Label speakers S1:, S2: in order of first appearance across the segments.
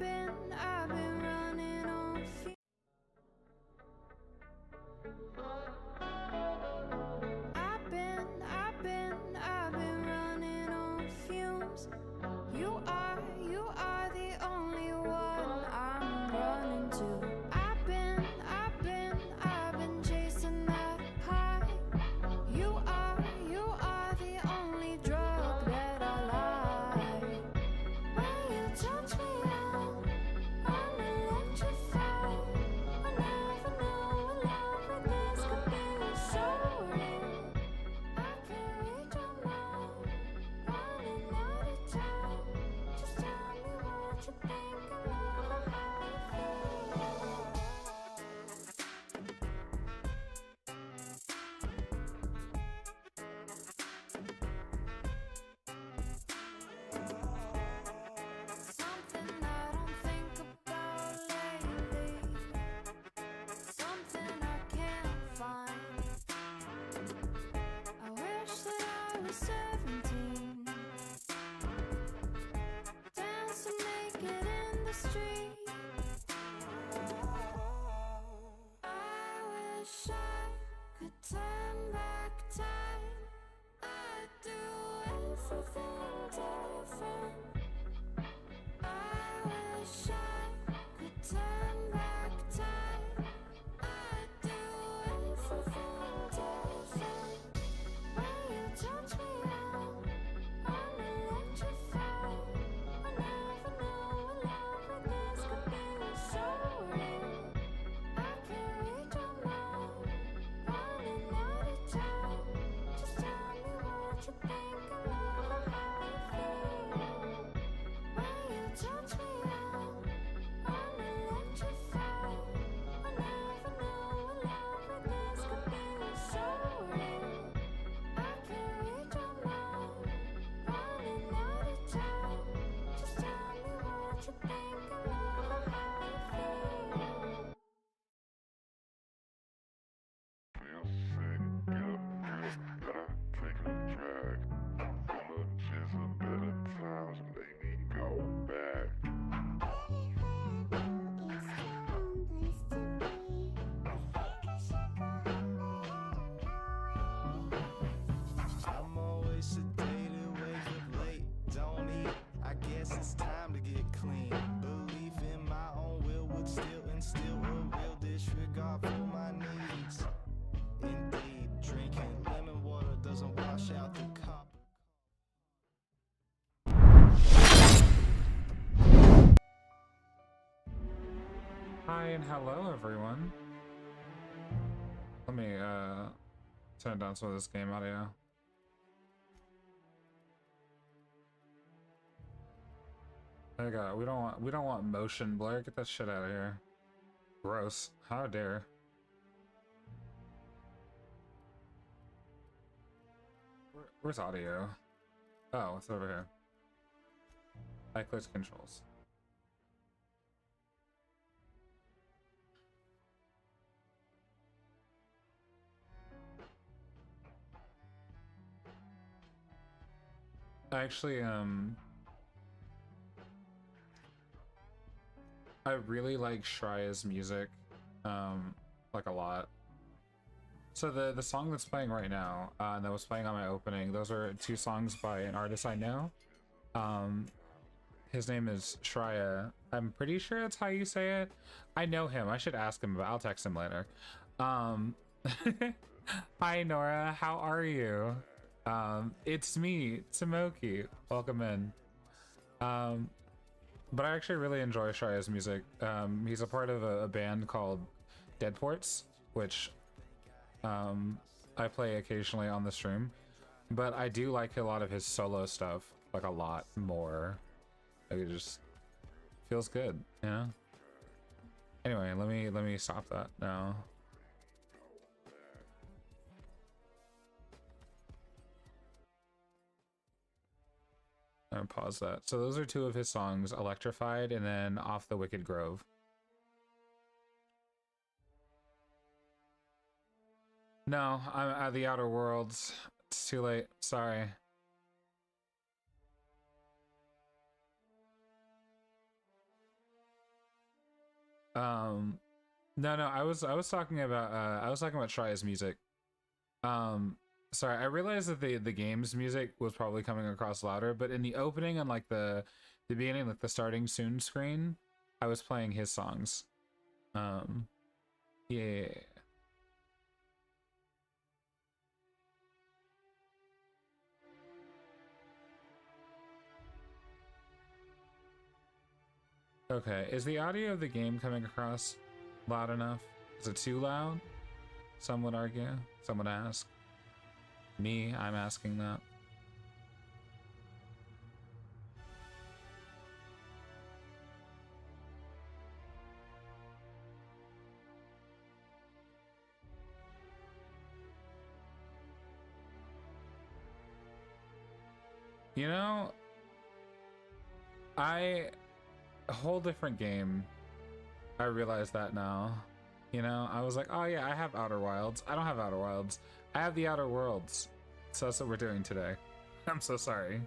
S1: been running on fumes. I've been running on fumes. You are the only one I'm running to. I've been chasing that high. You are the only drug that I like. When you touch me, I'm electrified. I never knew a love like this could be so real. I can't read your mind, running out of time. Just tell me what you think and love how you feel. Something I don't think about lately, something I can't find. I wish that I was 17, dancing naked in the street. I wish I could turn back time. I'd do everything different. I wish I could turn back time. I'd do everything different. When you touch me, I'm electrified. I never knew a love like this could be so real. I can't read your mind, running out of time. Just tell me what you think and love how you feel. When you touch me, I'm electrified. I never knew a love like this could be so real. I can't read your mind, running out of time. Just tell me what you think and love how you feel.
S2: Feel sick, get up, gotta take a drag. Gonna chase a better times, make me go back.
S3: I'm always sedated, wake up late, don't eat. I guess it's time to get clean. Belief in my own will would still instill a real disregard for my needs. Indeed, drinking lemon water doesn't wash out the copper.
S4: Hi and hello everyone. Let me turn down some of this game audio. There you go. We don't want motion blur. Get that shit out of here. Gross. How dare. Where's audio? Oh, it's over here. I clicked controls. Actually, I really like Shreya's music, like a lot. So the song that's playing right now, and that was playing on my opening, those are two songs by an artist I know. His name is Shreya. I'm pretty sure that's how you say it. I know him. I should ask him, but I'll text him later. Hi Nora, how are you? It's me, Tomoki. Welcome in. But I actually really enjoy Shreya's music. He's a part of a band called Deadports, which I play occasionally on the stream. But I do like a lot of his solo stuff, like a lot more. Like it just feels good, you know? Anyway, let me stop that now. I'm gonna pause that. So those are two of his songs, Electrified and then Off the Wicked Grove. No, I'm at the Outer Worlds. It's too late. Sorry. No, I was talking about Shreya's music. Sorry, I realized that the game's music was probably coming across louder, but in the opening and like the beginning, like the starting soon screen, I was playing his songs. Yeah. Okay, is the audio of the game coming across loud enough? Is it too loud? Some would argue. Some would ask. Me, I'm asking that. You know, a whole different game. I realize that now. You know, I was like, oh yeah, I have Outer Wilds. I don't have Outer Wilds. I have the Outer Worlds. So that's what we're doing today. I'm so sorry.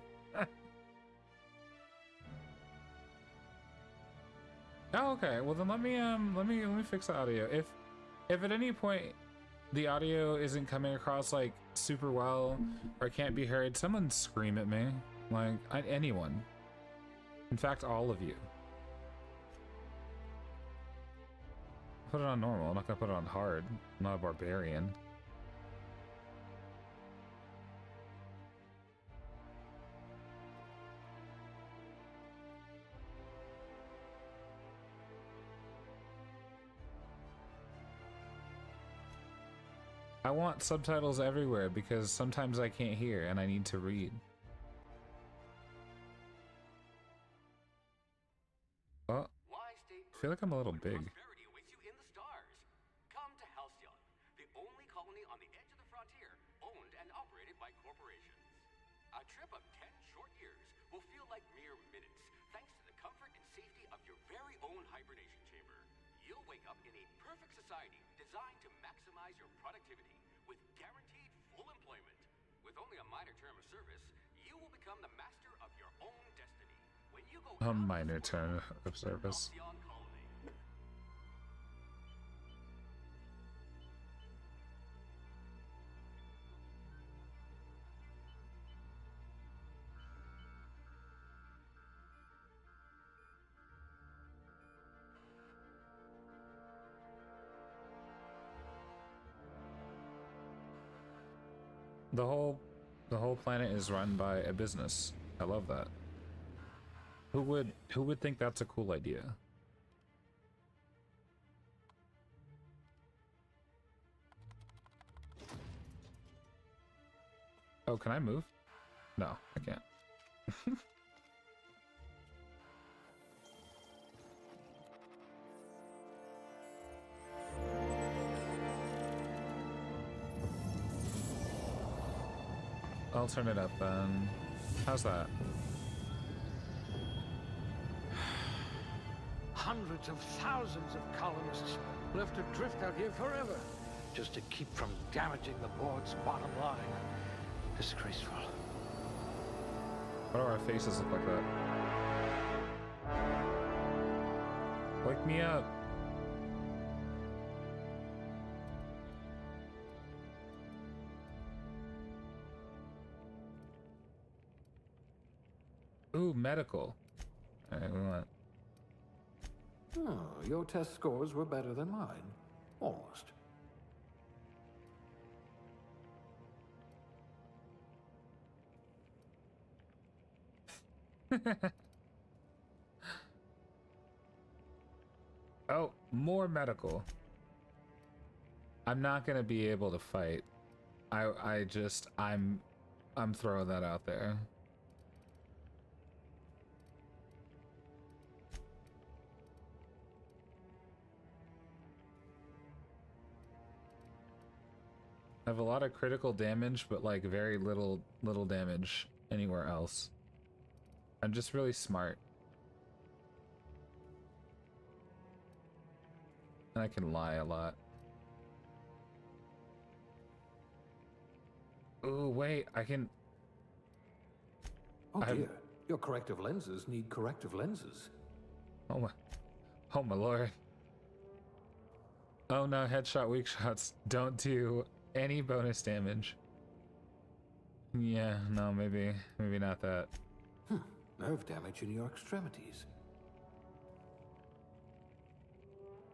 S4: Oh, okay. Well then let me fix the audio. If at any point the audio isn't coming across like super well or can't be heard, someone scream at me. Like anyone. In fact, all of you. Put it on normal. I'm not gonna put it on hard. I'm not a barbarian. I want subtitles everywhere because sometimes I can't hear and I need to read. Oh, I feel like I'm a little big.
S5: Prosperity awaits you in the stars. Come to Halcyon, the only colony on the edge of the frontier, owned and operated by corporations. A trip of 10 short years will feel like mere minutes, thanks to the comfort and safety of your very own hibernation chamber. You'll wake up in a perfect society designed to maximize your productivity with guaranteed full employment. With only a minor term of service, you will become the master of your own destiny. When you go
S4: A
S5: out of
S4: minor
S5: this
S4: term
S5: world,
S4: of service.
S5: Halcyon colony.
S4: The whole planet is run by a business. I love that. Who would think that's a cool idea? Oh, can I move? No, I can't. I'll turn it up then. How's that?
S6: Hundreds of thousands of colonists left adrift out here forever, just to keep from damaging the board's bottom line. Disgraceful.
S4: Why do our faces look like that? Wake me up. Ooh, medical. Alright, we want.
S6: Oh, your test scores were better than mine. Almost.
S4: Oh, more medical. I'm not gonna be able to fight. I'm throwing that out there. I have a lot of critical damage, but like very little damage anywhere else. I'm just really smart. And I can lie a lot. Oh, wait, I can...
S6: Oh dear, your corrective lenses need corrective lenses.
S4: Oh my lord. Oh no, headshot weak shots don't do any bonus damage. Yeah, no, maybe not that.
S6: Nerve damage in your extremities.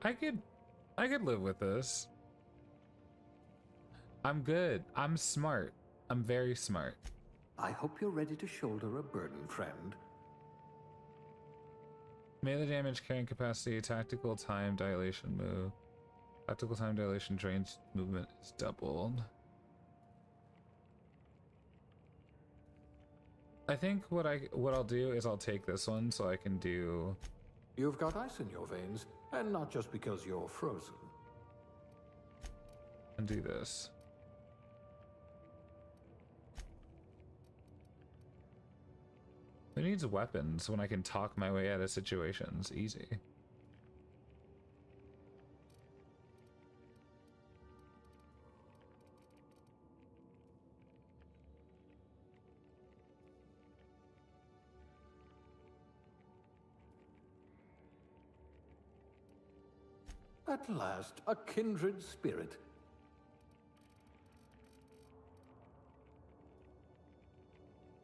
S4: I could live with this. I'm good. I'm smart. I'm very smart.
S6: I hope you're ready to shoulder a burden, friend.
S4: Melee damage, carrying capacity, tactical time dilation move. Tactical time dilation range movement is doubled. I think what I'll do is I'll take this one so I can do.
S6: You've got ice in your veins, and not just because you're frozen.
S4: And do this. Who needs weapons when I can talk my way out of situations? Easy.
S6: At last, a kindred spirit.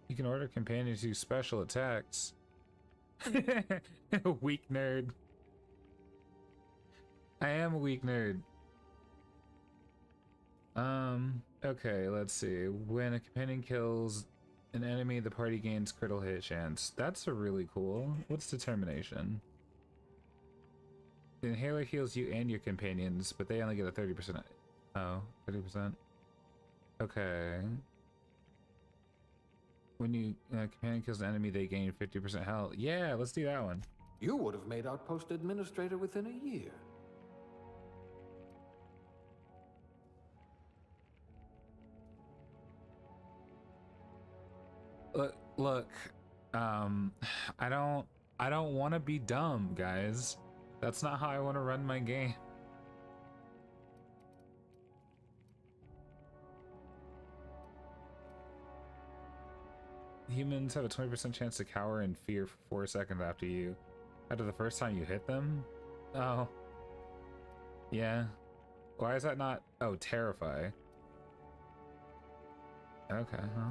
S4: You can order companions to do special attacks. Weak nerd. I am a weak nerd. Okay, let's see. When a companion kills an enemy, the party gains critical hit chance. That's a really cool. What's determination? The inhaler heals you and your companions, but they only get a 30%. Oh, 30%. Okay. When you companion kills an enemy, they gain 50% health. Yeah, let's do that one.
S6: You would have made Outpost Administrator within a year.
S4: Look, I don't want to be dumb, guys. That's not how I want to run my game. Humans have a 20% chance to cower in fear for 4 seconds after the first time you hit them. Oh, yeah. Why is that not? Oh, terrify. Okay, huh.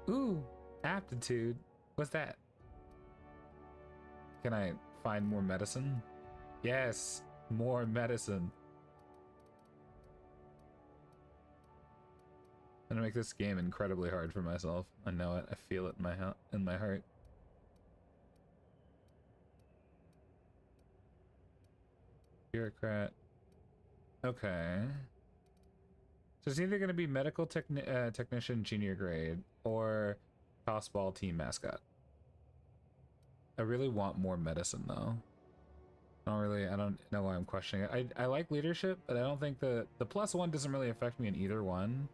S4: Ooh, aptitude. What's that? Can I find more medicine? Yes, more medicine. I'm gonna make this game incredibly hard for myself. I know it. I feel it in my heart. Bureaucrat. Okay. So it's either going to be medical technician junior grade or tossball team mascot. I really want more medicine though. I don't know why I'm questioning it. I like leadership, but I don't think the +1 doesn't really affect me in either one.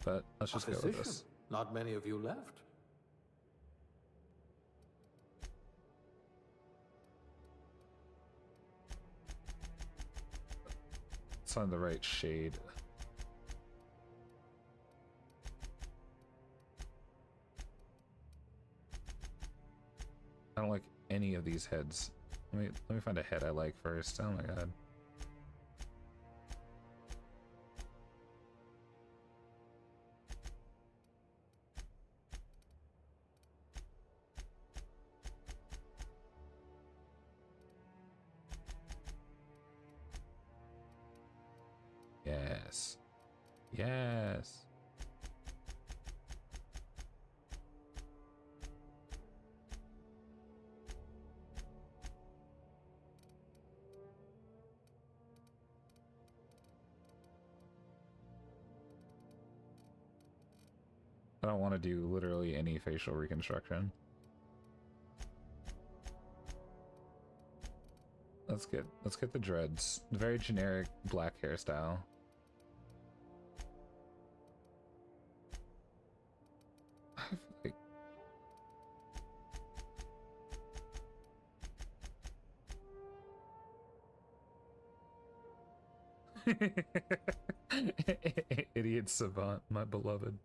S4: But let's just go with this.
S6: Not many of you left.
S4: It's on the right shade. I don't like any of these heads. Let me find a head I like first. Oh my god. Yes. Yes. I don't want to do literally any facial reconstruction. Let's get the dreads. The very generic black hairstyle. Idiot savant, my beloved.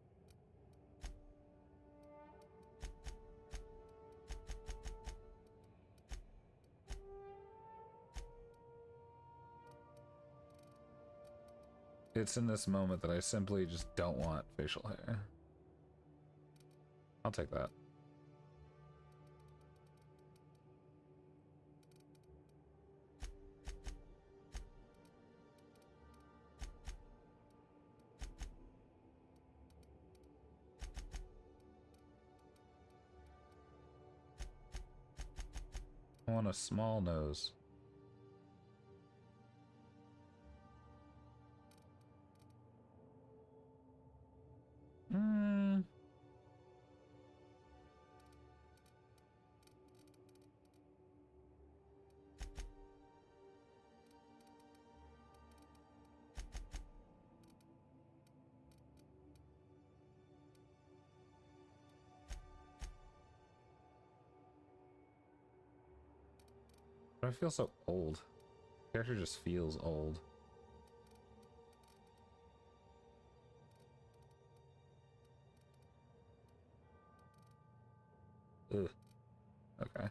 S4: It's in this moment that I simply just don't want facial hair. I'll take that. I want a small nose. I feel so old. The character just feels old. Ugh. Okay.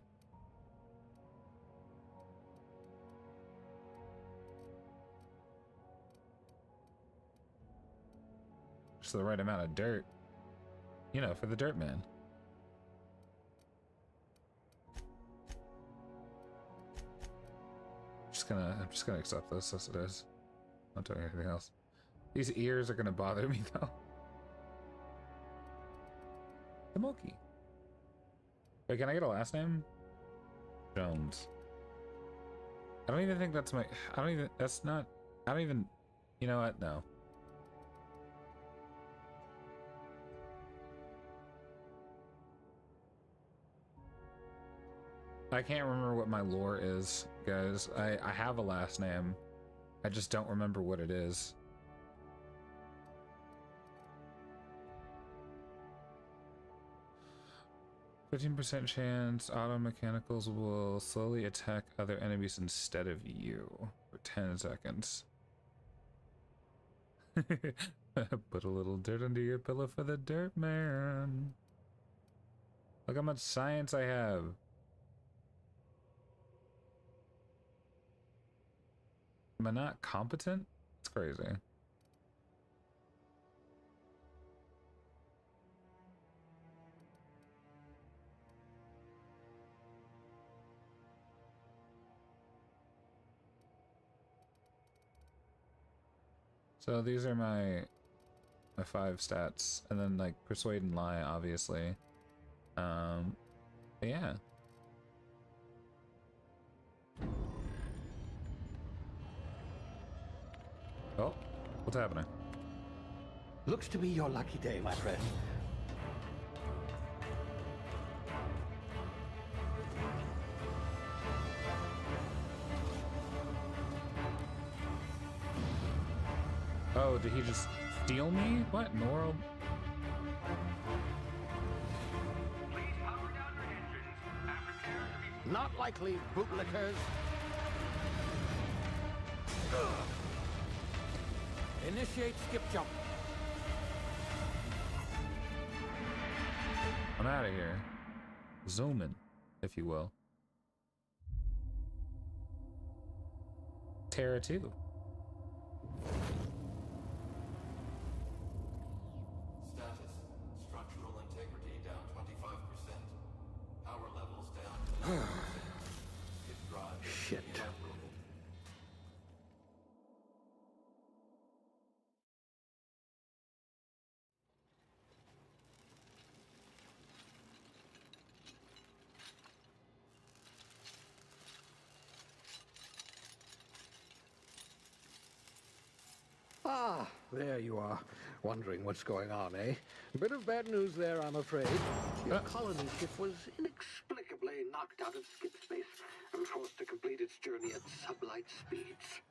S4: Just the right amount of dirt. You know, for the dirt man. I'm just gonna accept this as it is. Not doing anything else. These ears are gonna bother me though. Tomoki. Wait, can I get a last name? Jones. I don't even think that's my. I don't even. That's not. I don't even. You know what? No. I can't remember what my lore is, guys. I have a last name. I just don't remember what it is. %15 chance auto mechanicals will slowly attack other enemies instead of you for 10 seconds. Put a little dirt under your pillow for the dirt man. Look how much science I have. Am I not competent? It's crazy. So these are my 5 stats, and then like persuade and lie, obviously. But yeah. Oh, what's happening?
S6: Looks to be your lucky day, my friend.
S4: Oh, did he just steal me? What in the world?
S5: Please power down your engines and prepare to be...
S6: Not likely, bootlickers. Initiate skip jump.
S4: I'm out of here. Zoom in, if you will. Terra 2.
S7: Status. Structural integrity down 25%. Power levels down 10%. If drive is
S6: Shit.
S7: evaporated.
S6: Ah, there you are. Wondering what's going on, eh? A bit of bad news there, I'm afraid. Your colony ship was inexplicably knocked out of skip space and forced to complete its journey at sublight speeds.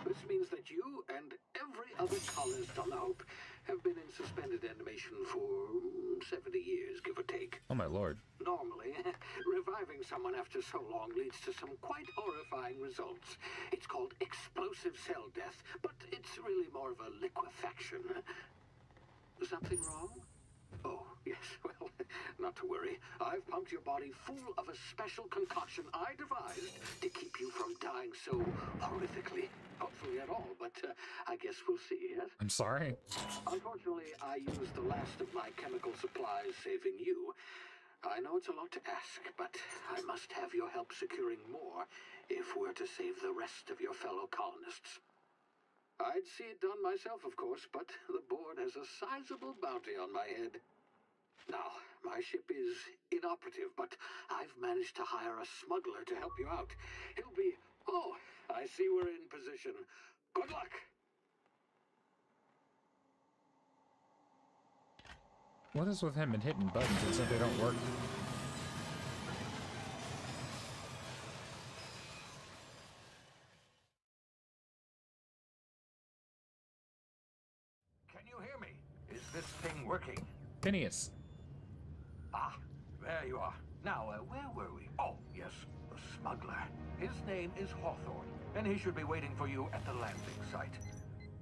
S6: This means that you and every other colonist on the Hope have been in suspended animation for 70 years, give or take.
S4: Oh my lord.
S6: Normally, reviving someone after so long leads to some quite horrifying results. It's called explosive cell death, but it's really more of a liquefaction. Something wrong? Oh, yes, well, not to worry. I've pumped your body full of a special concoction I devised to keep you from dying so horrifically. Hopefully at all, but I guess we'll see, yes?
S4: I'm sorry.
S6: Unfortunately, I used the last of my chemical supplies saving you. I know it's a lot to ask, but I must have your help securing more if we're to save the rest of your fellow colonists. I'd see it done myself, of course, but the board has a sizable bounty on my head. Now, my ship is inoperative, but I've managed to hire a smuggler to help you out. He'll be... Oh, I see we're in position. Good luck!
S4: What is with him and hitting buttons as if they don't work?
S6: Can you hear me? Is this thing working?
S4: Phineas.
S6: Ah, there you are. Now, where were we? Oh, yes, the smuggler. His name is Hawthorne, and he should be waiting for you at the landing site.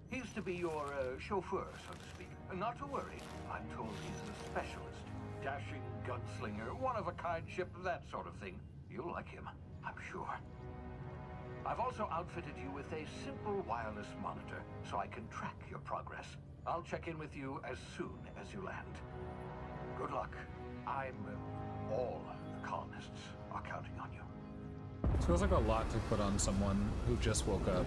S6: He's to be your chauffeur, so to speak. Not to worry, I'm told he's a specialist. Dashing gunslinger, one-of-a-kind ship, that sort of thing. You'll like him, I'm sure. I've also outfitted you with a simple wireless monitor, so I can track your progress. I'll check in with you as soon as you land. Good luck. All the colonists are counting on you.
S4: This feels like a lot to put on someone who just woke up.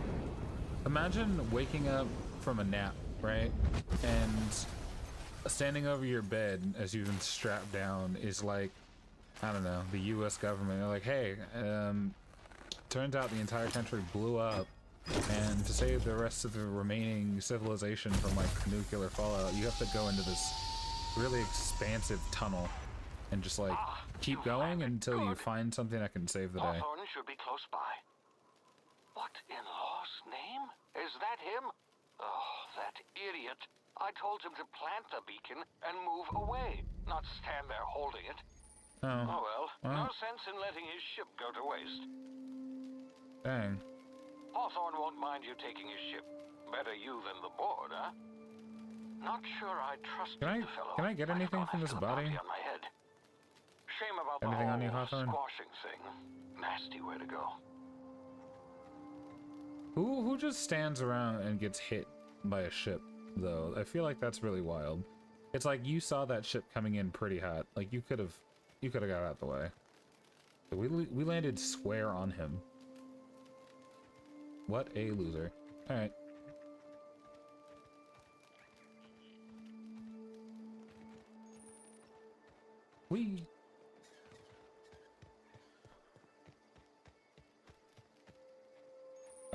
S4: Imagine waking up from a nap, right? And standing over your bed as you've been strapped down is like, I don't know, the US government. They're like, hey, turns out the entire country blew up, and to save the rest of the remaining civilization from like nuclear fallout, you have to go into this really expansive tunnel and just like keep going until you find something that can save the day.
S8: Hawthorne should be close by. What in law's name? Is that him? Oh, that idiot. I told him to plant the beacon and move away, not stand there holding it. Oh well, no sense in letting his ship go to waste.
S4: Dang.
S8: Hawthorne won't mind you taking his ship. Better you than the board, huh? Not sure I trust the fellow.
S4: Can I get anything from this body?
S8: On my head. Shame about
S4: Anything
S8: the
S4: on you,
S8: whole
S4: Hawthorne?
S8: squashing thing. Nasty way to go.
S4: Who just stands around and gets hit by a ship, though? I feel like that's really wild. It's like you saw that ship coming in pretty hot. Like you could have got out of the way. But we landed square on him. What a loser. All right. Whee!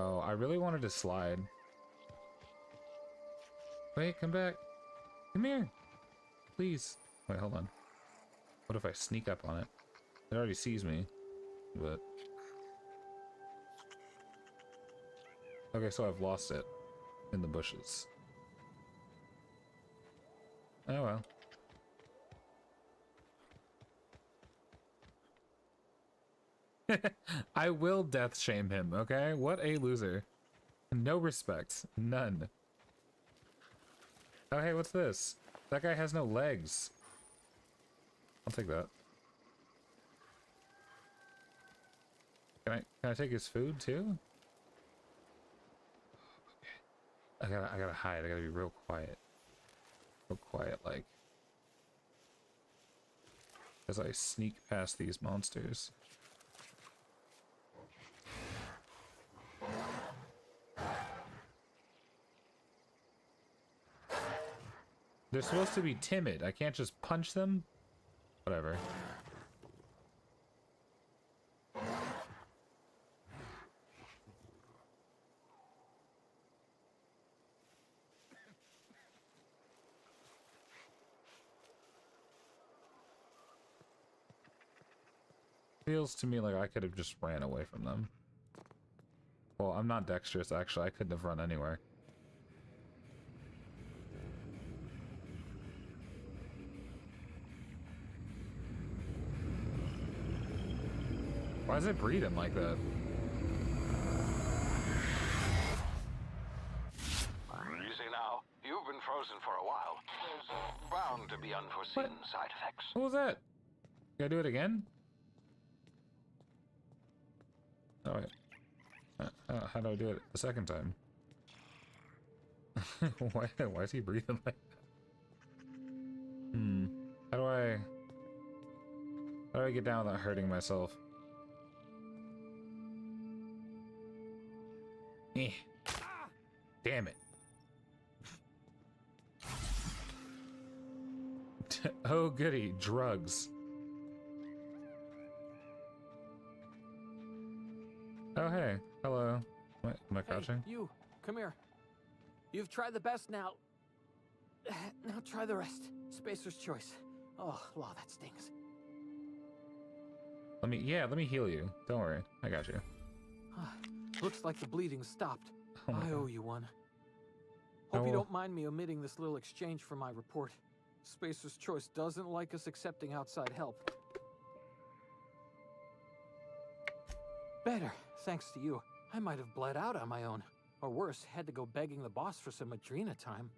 S4: Oh, I really wanted to slide. Wait, come back. Come here. Please. Wait, hold on. What if I sneak up on it? It already sees me, but... Okay, so I've lost it in the bushes. Oh well. I will death shame him, okay? What a loser. No respect. None. Oh, hey, what's this? That guy has no legs. I'll take that. Can I take his food too? Okay. I gotta hide. I gotta be real quiet. Real quiet, like. As I sneak past these monsters. They're supposed to be timid. I can't just punch them? Whatever. Feels to me like I could have just ran away from them. Well, I'm not dexterous, actually. I couldn't have run anywhere. Why is it breathing like that?
S8: Easy now. You've been frozen frozen for a while. There's bound to be unforeseen side effects.
S4: What was that? Gotta do it again? Oh, wait. How do I do it the second time? Why is he breathing like that? How do I get down without hurting myself? Damn it. Oh goody, drugs. Oh hey, hello. What, am I crouching?
S9: Hey, you, come here. You've tried the best now. Now try the rest. Spacer's choice. Oh, wow, that stings.
S4: Let me heal you. Don't worry, I got you.
S9: Looks like the bleeding stopped.
S4: Oh my
S9: I
S4: God.
S9: owe you one. Hope you
S4: Oh.
S9: don't mind me omitting this little exchange from my report. Spacer's choice doesn't like us accepting outside help. Better, thanks to you. I might have bled out on my own. Or worse, had to go begging the boss for some Adrena time.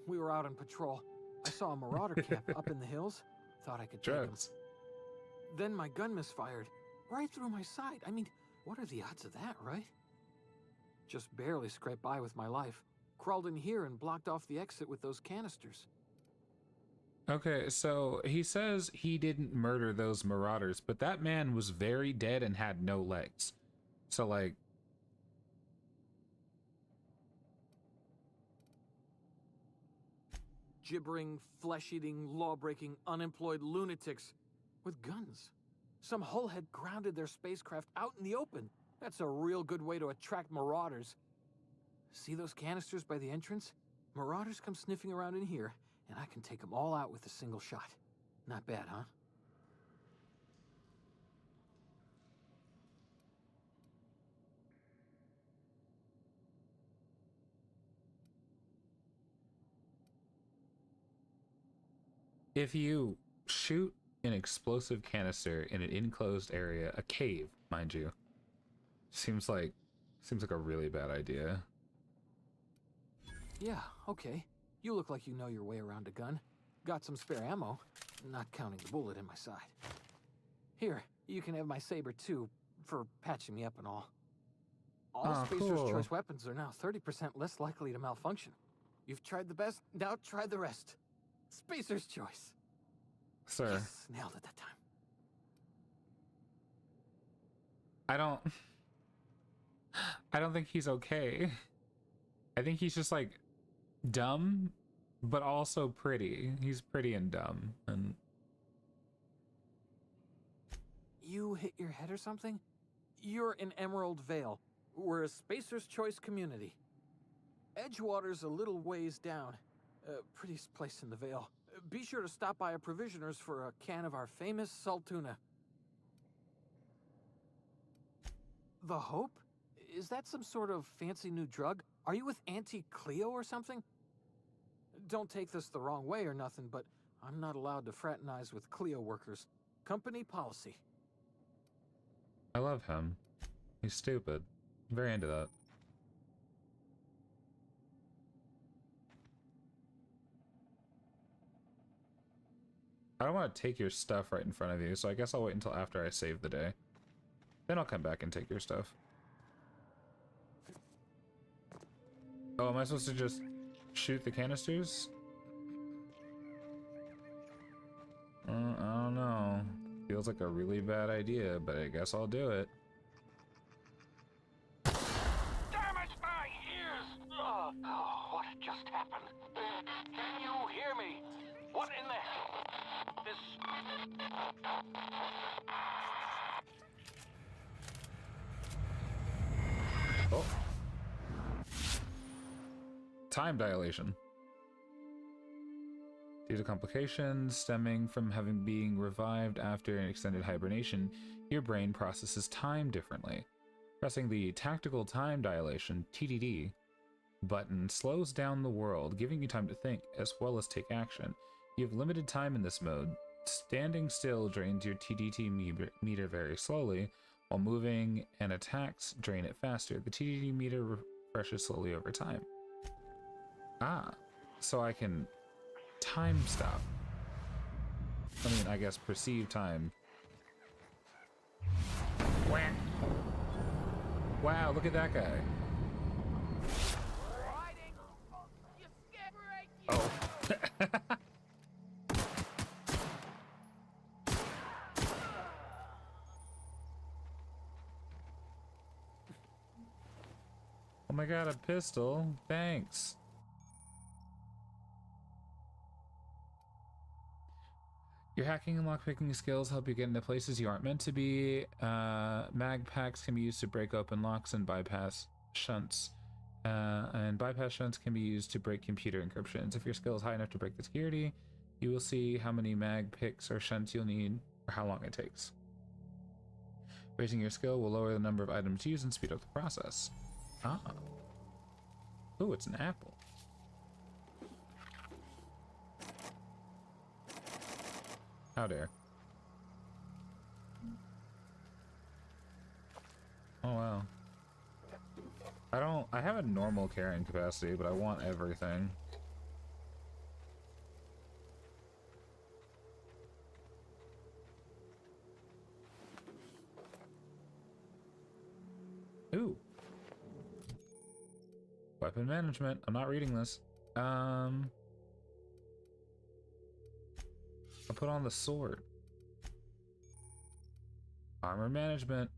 S9: We were out on patrol. I saw a marauder camp up in the hills. Thought I could take 'em.
S4: Drugs.
S9: Then my gun misfired. Right through my side. I mean, what are the odds of that, right? Just barely scraped by with my life. Crawled in here and blocked off the exit with those canisters.
S4: Okay, so he says he didn't murder those marauders, but that man was very dead and had no legs. So like,
S9: Gibbering, flesh-eating, law-breaking, unemployed lunatics with guns. Some hullhead grounded their spacecraft out in the open. That's a real good way to attract marauders. See those canisters by the entrance? Marauders come sniffing around in here, and I can take them all out with a single shot. Not bad, huh?
S4: if you shoot an explosive canister in an enclosed area, a cave, mind you, seems like a really bad idea.
S9: Yeah, okay. You look like you know your way around a gun. Got some spare ammo, not counting the bullet in my side. Here, you can have my saber too, for patching me up and all. All Spacer's
S4: cool.
S9: Choice weapons are now 30% less likely to malfunction. You've tried the best, now try the rest. Spacer's Choice.
S4: Sir,
S9: Yes, nailed it that time.
S4: I don't think he's okay. I think he's just like dumb, but also pretty. He's pretty and dumb. And
S9: You hit your head or something? You're in Emerald Vale. We're a Spacer's Choice community. Edgewater's a little ways down. Prettiest place in the Vale. Be sure to stop by a provisioner's for a can of our famous salt tuna. The Hope? Is that some sort of fancy new drug? Are you with Auntie Cleo or something? Don't take this the wrong way or nothing, but I'm not allowed to fraternize with Cleo workers. Company policy.
S4: I love him. He's stupid. I'm very into that. I don't want to take your stuff right in front of you, so I guess I'll wait until after I save the day. Then I'll come back and take your stuff. Oh, am I supposed to just shoot the canisters? I don't know. Feels like a really bad idea, but I guess I'll do it.
S8: Damn it, my ears! Oh, what just happened? Can you hear me? What in the hell?
S4: Oh. Time dilation. Due to complications stemming from being revived after an extended hibernation, your brain processes time differently. Pressing the Tactical Time Dilation, TDD, button slows down the world, giving you time to think as well as take action. You have limited time in this mode. Standing still drains your TDT meter very slowly, while moving and attacks drain it faster. The TDT meter refreshes slowly over time. Ah, so I can time stop. I mean, I guess perceive time. Whack. Wow, look at that guy. Oh. Oh my god, a pistol. Thanks. Your hacking and lockpicking skills help you get into places you aren't meant to be. Mag packs can be used to break open locks and bypass shunts. And bypass shunts can be used to break computer encryptions. If your skill is high enough to break the security, you will see how many mag picks or shunts you'll need or how long it takes. Raising your skill will lower the number of items used and speed up the process. Ah. Ooh, it's an apple. How dare. Oh wow. I have a normal carrying capacity, but I want everything. Ooh. Weapon management. I'm not reading this. I'll put on the sword. Armor management.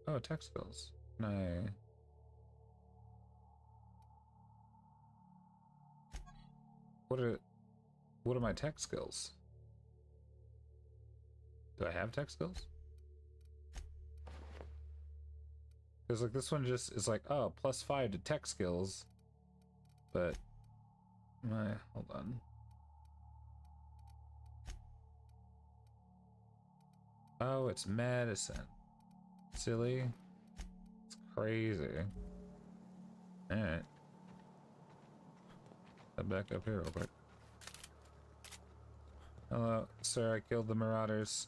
S4: Oh, tech skills. Can I... What are my tech skills? Do I have tech skills? Because like this one just is like, oh, +5 to tech skills. But hold on. Oh, it's medicine. Silly. It's crazy. Alright. Head back up here real quick. Hello, sir, I killed the marauders.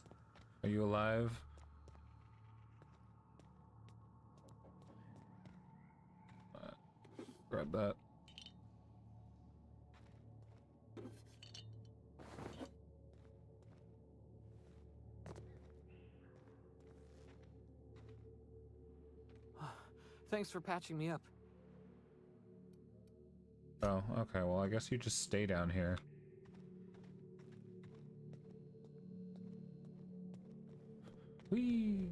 S4: Are you alive? Grab that.
S9: Thanks for patching me up.
S4: Oh, okay, well I guess you just stay down here. Whee!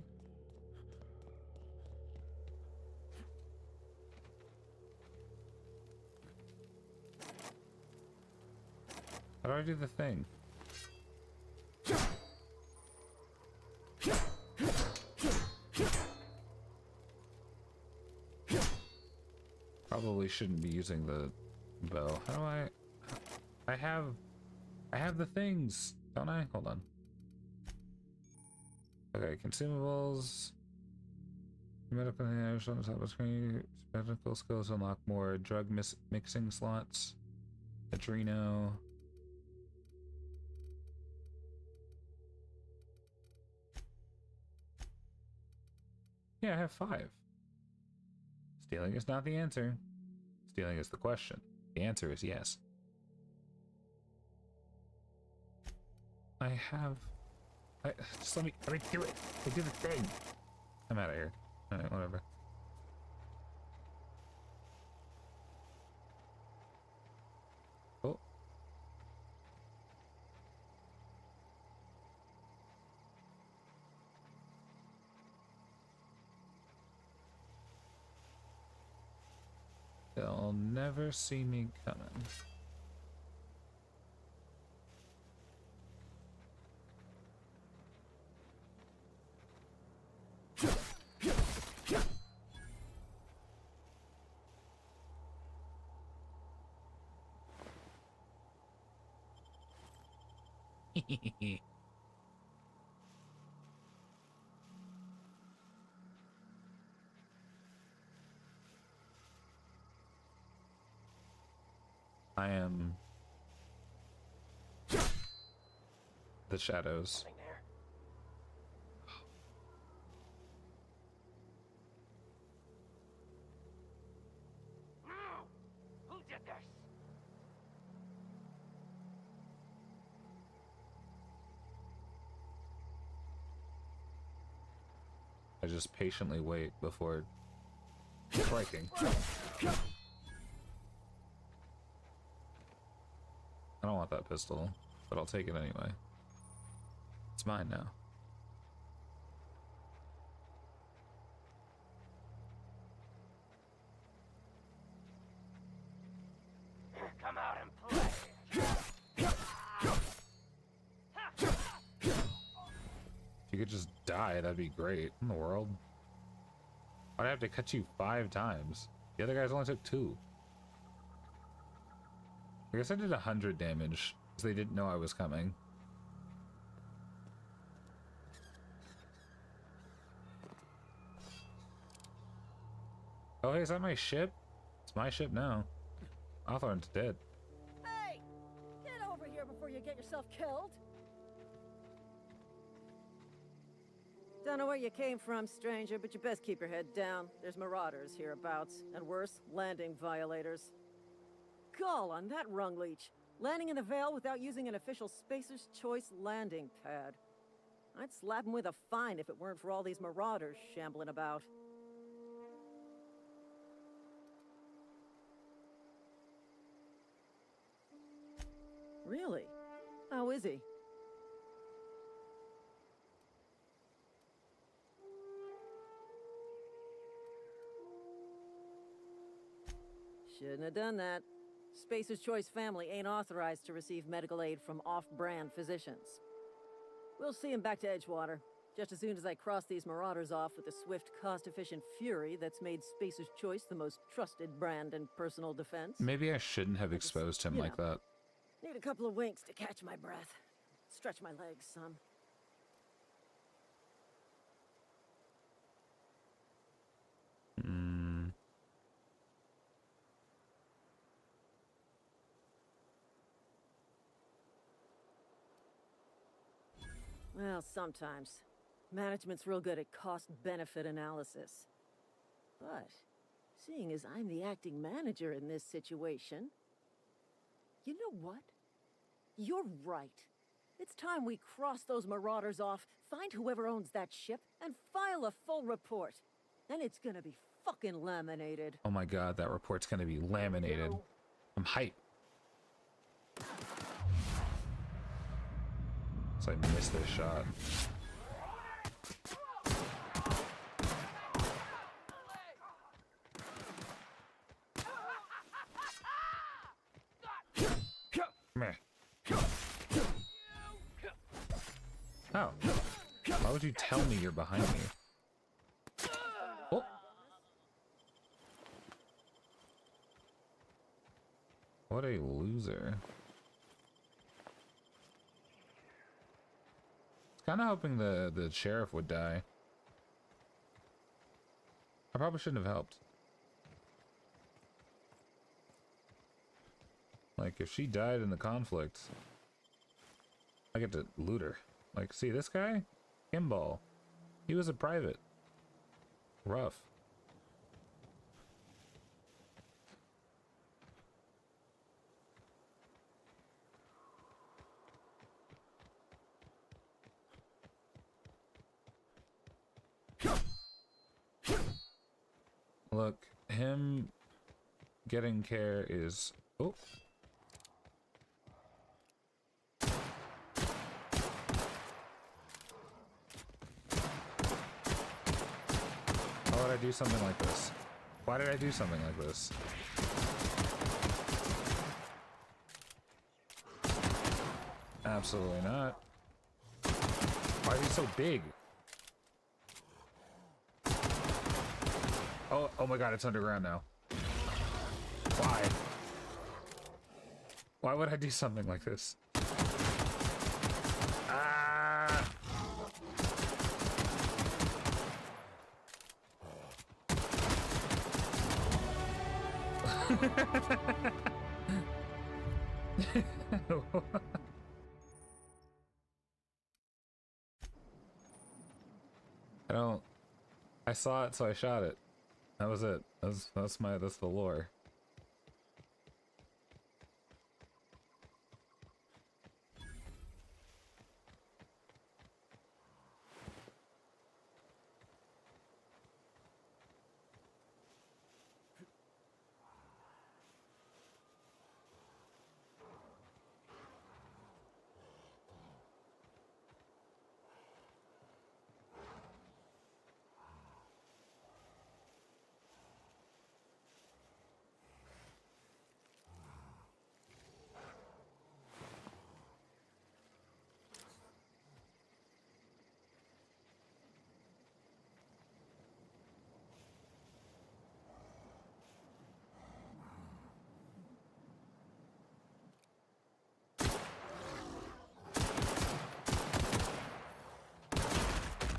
S4: How do I do the thing? Probably shouldn't be using the bow. How do I have the things, don't I? Hold on. Okay, consumables. Medical damage on the top of the screen. Medical skills unlock more drug mixing slots. Adreno. Yeah, I have 5. Stealing is not the answer. Stealing is the question. The answer is yes. Just let me do it. I do the thing. I'm out of here. Alright, whatever. Oh. They'll never see me coming. I am the shadows. I just patiently wait before striking. I don't want that pistol, but I'll take it anyway. It's mine now.
S8: Come out and play.
S4: If you could just die, that'd be great. In the world. Why'd I have to cut you 5 times? The other guys only took 2. I guess I did 100 damage, because they didn't know I was coming. Oh, hey, is that my ship? It's my ship now. Hawthorne's dead.
S10: Hey! Get over here before you get yourself killed! Don't know where you came from, stranger, but you best keep your head down. There's marauders hereabouts, and worse, landing violators. Gall on that rung leech. Landing in the Vale without using an official Spacer's Choice landing pad. I'd slap him with a fine if it weren't for all these marauders shambling about. Really? How is he? Shouldn't have done that. Spacer's Choice family ain't authorized to receive medical aid from off-brand physicians. We'll see him back to Edgewater, just as soon as I cross these marauders off with the swift, cost-efficient fury that's made Spacer's Choice the most trusted brand in personal defense.
S4: Maybe I shouldn't have exposed him like that.
S10: Need a couple of winks to catch my breath. Stretch my legs some. Well, sometimes. Management's real good at cost-benefit analysis. But, seeing as I'm the acting manager in this situation, you know what? You're right. It's time we cross those marauders off, find whoever owns that ship, and file a full report. And it's gonna be fucking laminated.
S4: Oh my god, that report's gonna be laminated. I'm hyped. So I missed this shot. Meh. Oh. Why would you tell me you're behind me? Oh. What a loser. Kind of hoping the sheriff would die. I probably shouldn't have helped. Like, if she died in the conflict, I get to loot her. Like, see this guy? Kimball. He was a private. Rough. Look, him getting care is... Oh. Why would I do something like this? Why did I do something like this? Absolutely not. Why is he so big? Oh my god, it's underground now. Why? Why would I do something like this? Ah! I saw it, so I shot it. That was it. That's the lore.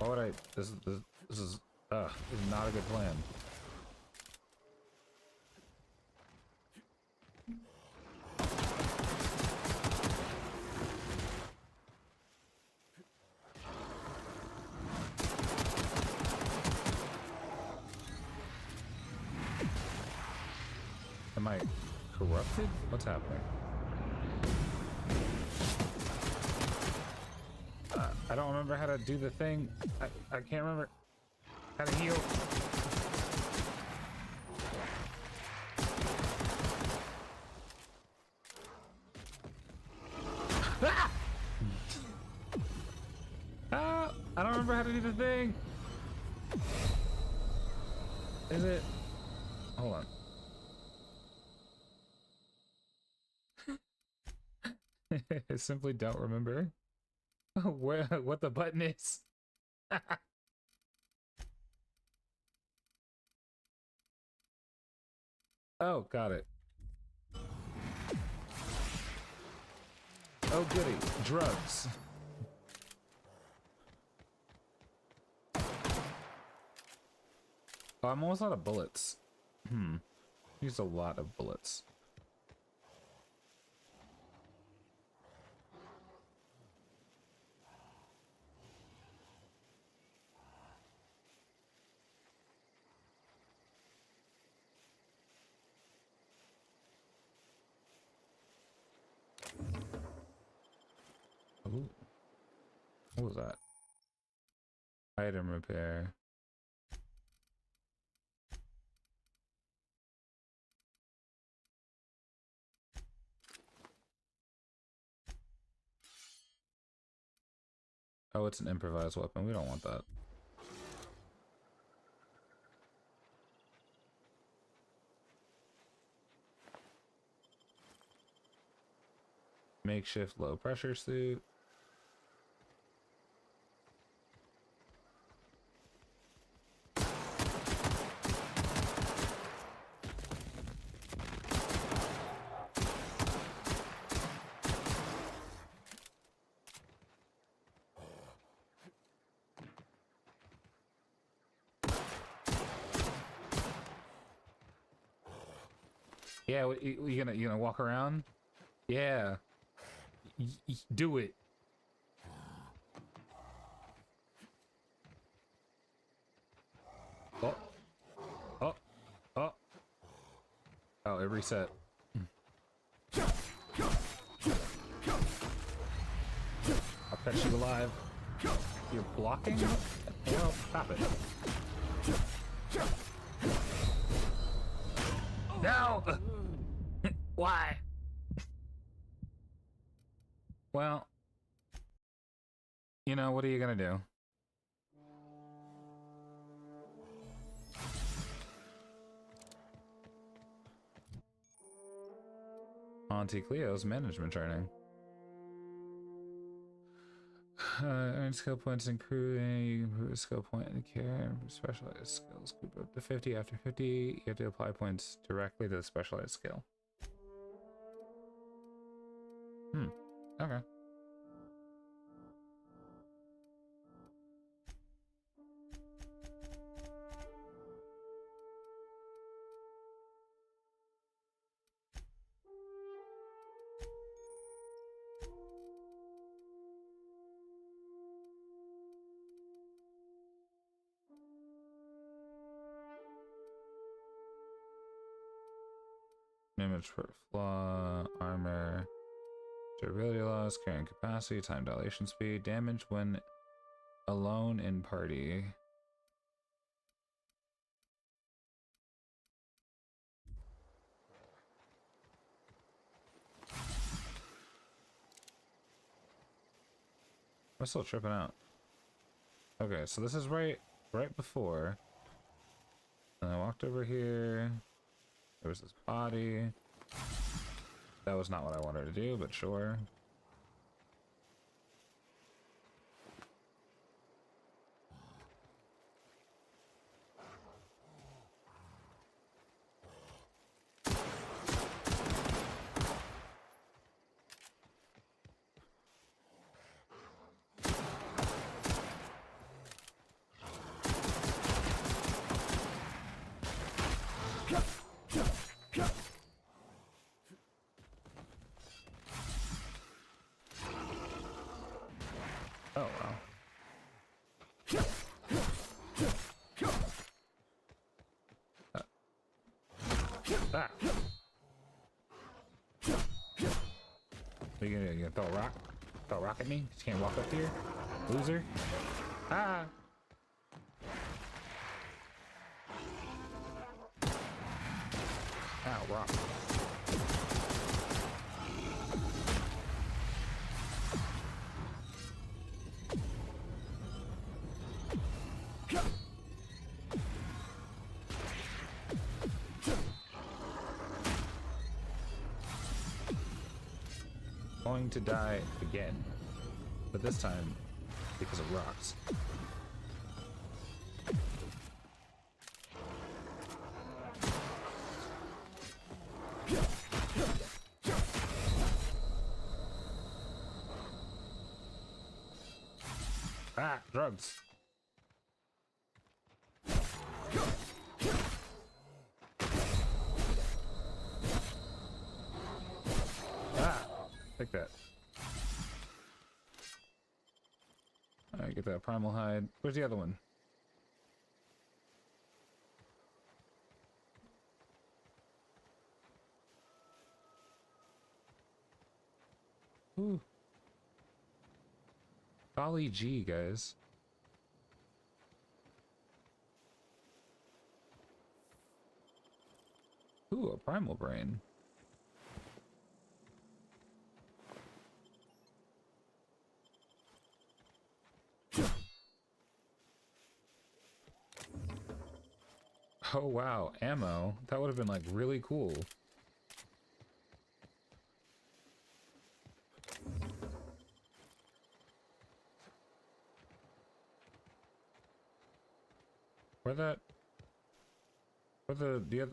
S4: Why would I? This is not a good plan. Am I corrupted? What's happening? I don't remember how to do the thing. I can't remember how to heal. I don't remember how to do the thing. Is it? Hold on. I simply don't remember what the button is. Oh, got it. Oh, goody. Drugs. Oh, I'm almost out of bullets. Used a lot of bullets. Ooh. What was that? Item repair. Oh, it's an improvised weapon. We don't want that. Makeshift low pressure suit. Yeah, you gonna walk around? Yeah. Do it. Oh. Oh. Oh. Oh, it reset. I'll catch you alive. You're blocking? Well, stop it. No! Why? Well, you know, what are you gonna do? Auntie Cleo's management training. Earn skill points in crewing. You can improve a skill point in care and specialized skills. Group up to 50. After 50, you have to apply points directly to the specialized skill. Okay. Damage for flaw, armor, durability loss, carrying capacity, time dilation speed, damage when alone in party. I'm still tripping out. Okay, so this is right before. And I walked over here. There was this body. That was not what I wanted to do, but sure. Ah. What are you gonna throw a rock? Throw a rock at me? You can't walk up here? Loser. Ah! Ow, rock. Going to die again, but this time because of rocks. Ah, drugs. Ah, take that. Alright, get that primal hide. Where's the other one? Ooh. Golly gee, guys. Ooh, a primal brain. Oh wow, ammo. That would have been like really cool.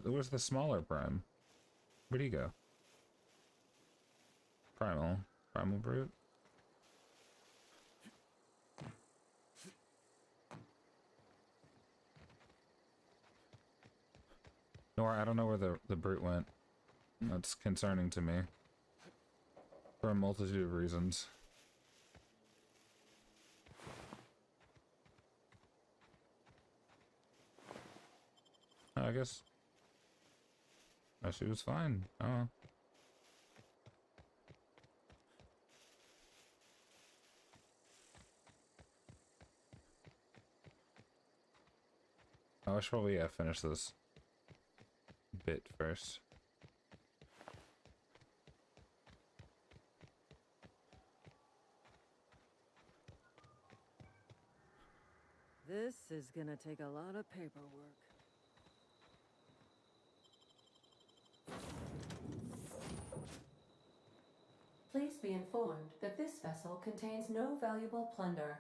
S4: Where's the smaller prime? Where'd he go? Primal brute. Nora, I don't know where the brute went. That's concerning to me. For a multitude of reasons. I guess she was fine. Oh. I should probably finish this bit first.
S10: This is gonna take a lot of paperwork.
S11: Please be informed that this vessel contains no valuable plunder.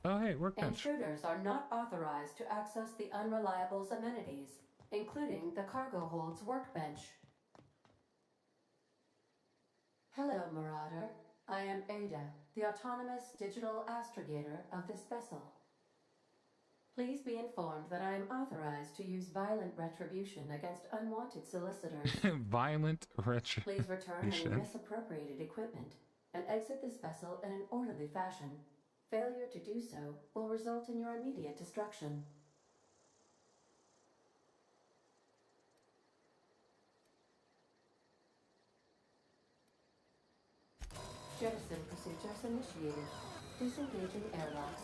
S4: Oh hey, workbench.
S11: Intruders are not authorized to access the Unreliable's amenities, including the cargo hold's workbench. Hello, Marauder. I am Ada, the autonomous digital astrogator of this vessel. Please be informed that I am authorized to use violent retribution against unwanted solicitors.
S4: Violent retribution.
S11: Please return any misappropriated equipment and exit this vessel in an orderly fashion. Failure to do so will result in your immediate destruction. Jettison procedures initiated. Disengaging airlocks.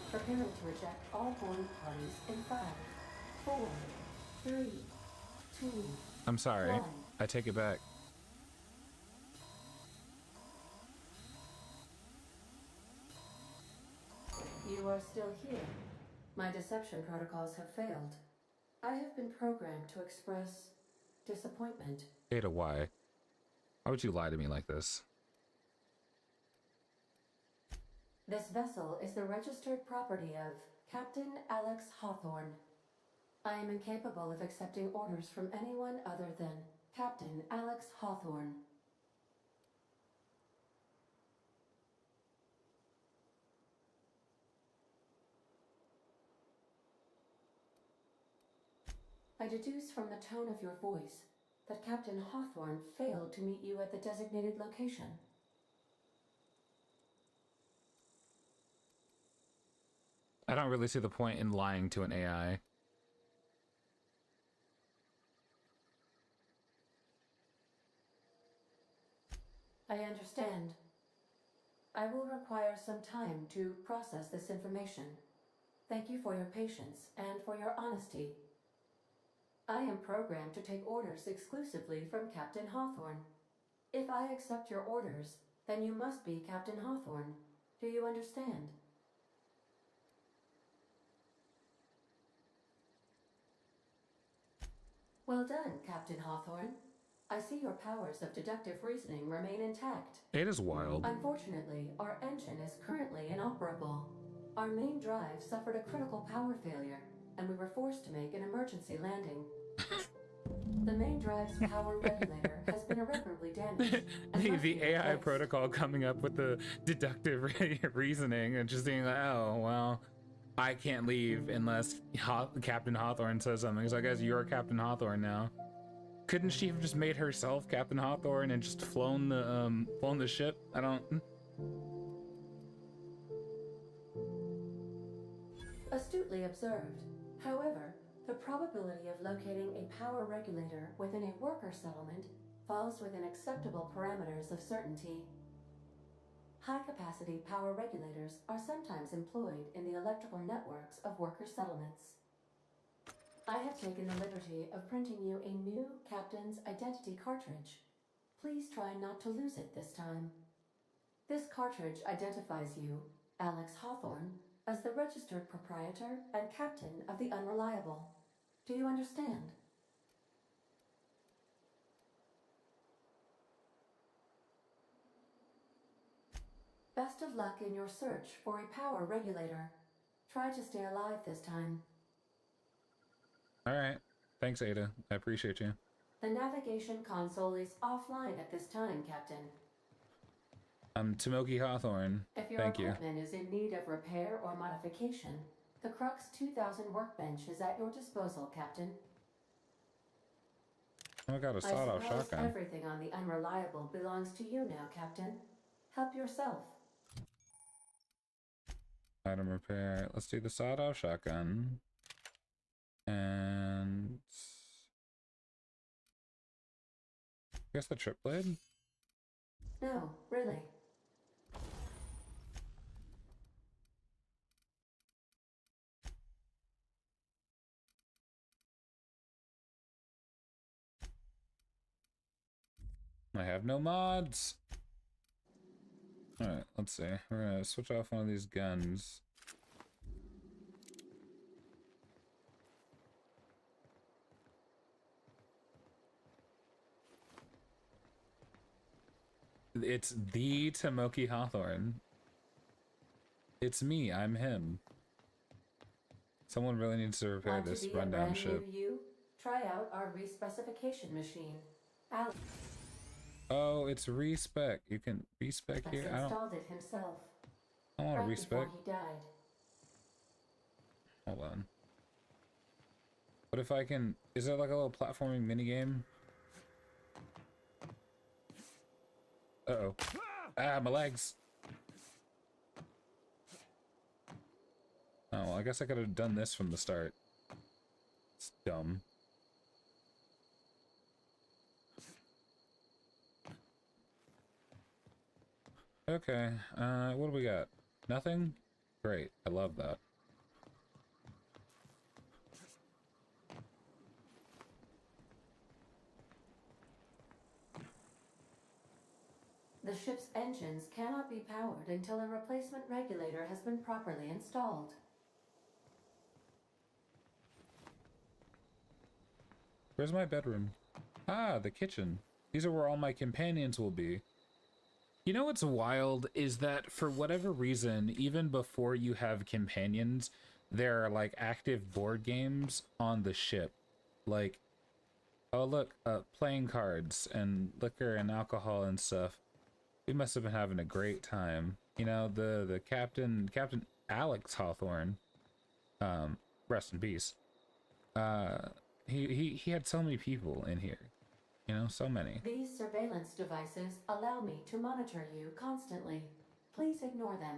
S11: Preparing to reject all boarding parties in 5, 4, 3, 2.
S4: I'm sorry.
S11: 1.
S4: I take it back.
S11: You are still here. My deception protocols have failed. I have been programmed to express disappointment.
S4: Ada, why? Why would you lie to me like this?
S11: This vessel is the registered property of Captain Alex Hawthorne. I am incapable of accepting orders from anyone other than Captain Alex Hawthorne. I deduce from the tone of your voice that Captain Hawthorne failed to meet you at the designated location.
S4: I don't really see the point in lying to an AI.
S11: I understand. I will require some time to process this information. Thank you for your patience and for your honesty. I am programmed to take orders exclusively from Captain Hawthorne. If I accept your orders, then you must be Captain Hawthorne. Do you understand? Well done, Captain Hawthorne. I see your powers of deductive reasoning remain intact.
S4: It is wild.
S11: Unfortunately, our engine is currently inoperable. Our main drive suffered a critical power failure, and we were forced to make an emergency landing. The main drive's power regulator has been irreparably damaged.
S4: The AI protocol coming up with the deductive reasoning and just being like, oh, well, I can't leave unless Captain Hawthorne says something. So I guess you're Captain Hawthorne now. Couldn't she have just made herself Captain Hawthorne and just flown the ship? I don't.
S11: Astutely observed. However, the probability of locating a power regulator within a worker settlement falls within acceptable parameters of certainty. High-capacity power regulators are sometimes employed in the electrical networks of worker settlements. I have taken the liberty of printing you a new Captain's Identity cartridge. Please try not to lose it this time. This cartridge identifies you, Alex Hawthorne, as the registered proprietor and captain of the Unreliable. Do you understand? Best of luck in your search for a power regulator. Try to stay alive this time.
S4: Alright. Thanks, Ada. I appreciate you.
S11: The navigation console is offline at this time, Captain.
S4: I'm Tomoki Hawthorne.
S11: If your
S4: Thank you.
S11: equipment is in need of repair or modification, the Crux 2000 workbench is at your disposal, Captain.
S4: Oh, I got a sawed-off
S11: I suppose
S4: shotgun.
S11: everything on the Unreliable belongs to you now, Captain. Help yourself.
S4: Item repair. Let's do the sawed-off shotgun. And I guess the trip blade?
S11: No, really.
S4: I have no mods. Alright, let's see. We're gonna switch off one of these guns. It's the Tomoki Hawthorne. It's me, I'm him. Someone really needs to repair
S11: Want to
S4: this
S11: be a
S4: rundown
S11: brand
S4: ship.
S11: new you? Try out our respecification machine. Alex
S4: Oh, it's respec. You can respec here. I don't
S11: installed it himself.
S4: want to
S11: Right
S4: respec.
S11: before he died.
S4: Hold on. What if I can? Is it like a little platforming minigame? Uh-oh. Ah, my legs. Oh, well, I guess I could have done this from the start. It's dumb. Okay, what do we got? Nothing? Great, I love that.
S11: The ship's engines cannot be powered until a replacement regulator has been properly installed.
S4: Where's my bedroom? Ah, the kitchen. These are where all my companions will be. You know what's wild is that for whatever reason, even before you have companions, there are like active board games on the ship. Like, oh look, playing cards and liquor and alcohol and stuff. We must have been having a great time. You know, the Captain Alex Hawthorne, rest in peace. He had so many people in here. You know, so many.
S11: These surveillance devices allow me to monitor you constantly. Please ignore them.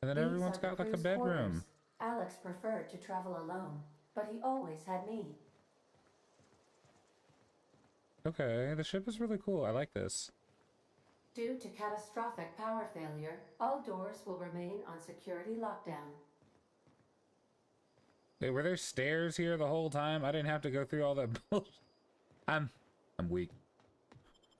S4: And then
S11: These
S4: everyone's
S11: are the
S4: got like a
S11: crew's
S4: bedroom.
S11: quarters. Alex preferred to travel alone, but he always had me.
S4: Okay, the ship is really cool. I like this.
S11: Due to catastrophic power failure, all doors will remain on security lockdown.
S4: Wait, were there stairs here the whole time? I didn't have to go through all that bullshit. I'm weak.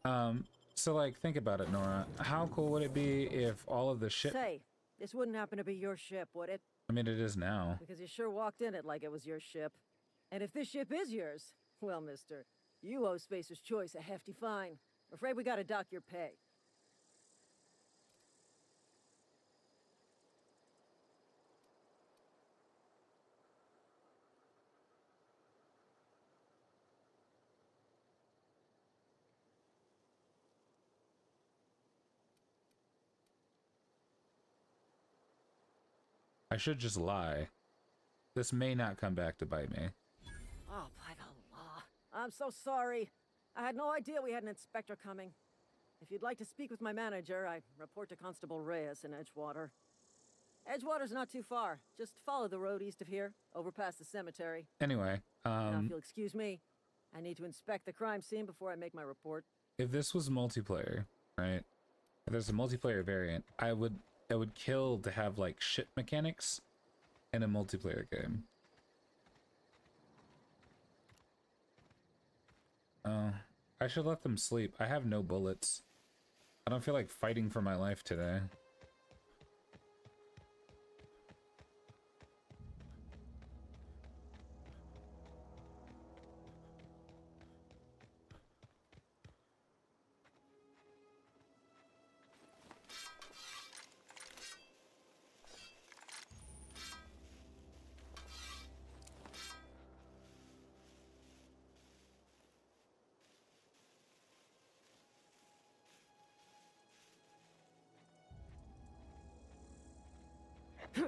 S4: So like, think about it, Nora. How cool would it be if all of the ship...
S10: Say, this wouldn't happen to be your ship, would it?
S4: I mean, it is now.
S10: Because you sure walked in it like it was your ship. And if this ship is yours, well, mister, you owe Spacer's Choice a hefty fine. Afraid we gotta dock your pay.
S4: I should just lie. This may not come back to bite me.
S10: Oh, by the law. I'm so sorry. I had no idea we had an inspector coming. If you'd like to speak with my manager, I report to Constable Reyes in Edgewater. Edgewater's not too far. Just follow the road east of here, over past the cemetery.
S4: Anyway,
S10: Now, if you'll excuse me, I need to inspect the crime scene before I make my report.
S4: if this was multiplayer, right? If there's a multiplayer variant, I would kill to have like ship mechanics in a multiplayer game. Oh, I should let them sleep. I have no bullets. I don't feel like fighting for my life today.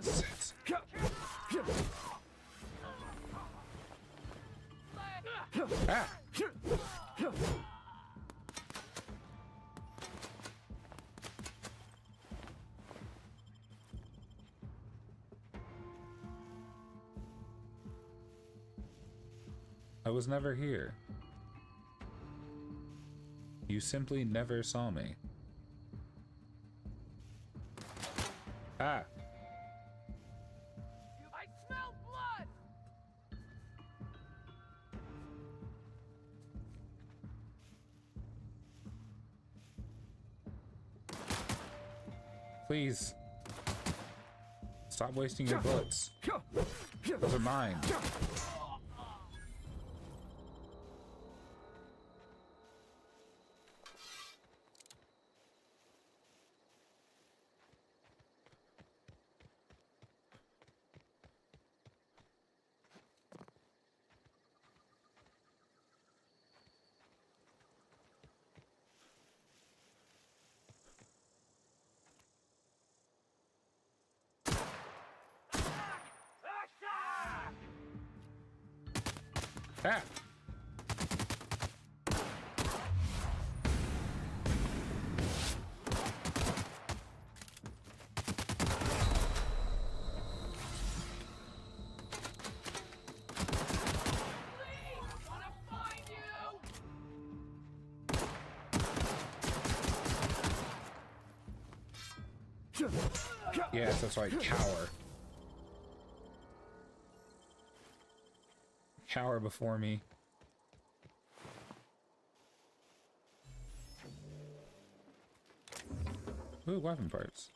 S4: Sit. Ah! I was never here. You simply never saw me. Ah!
S9: I smell blood!
S4: Please. Stop wasting your bullets. Those are mine. Ah! Yes, that's right, cower. Cower before me. Ooh, weapon parts.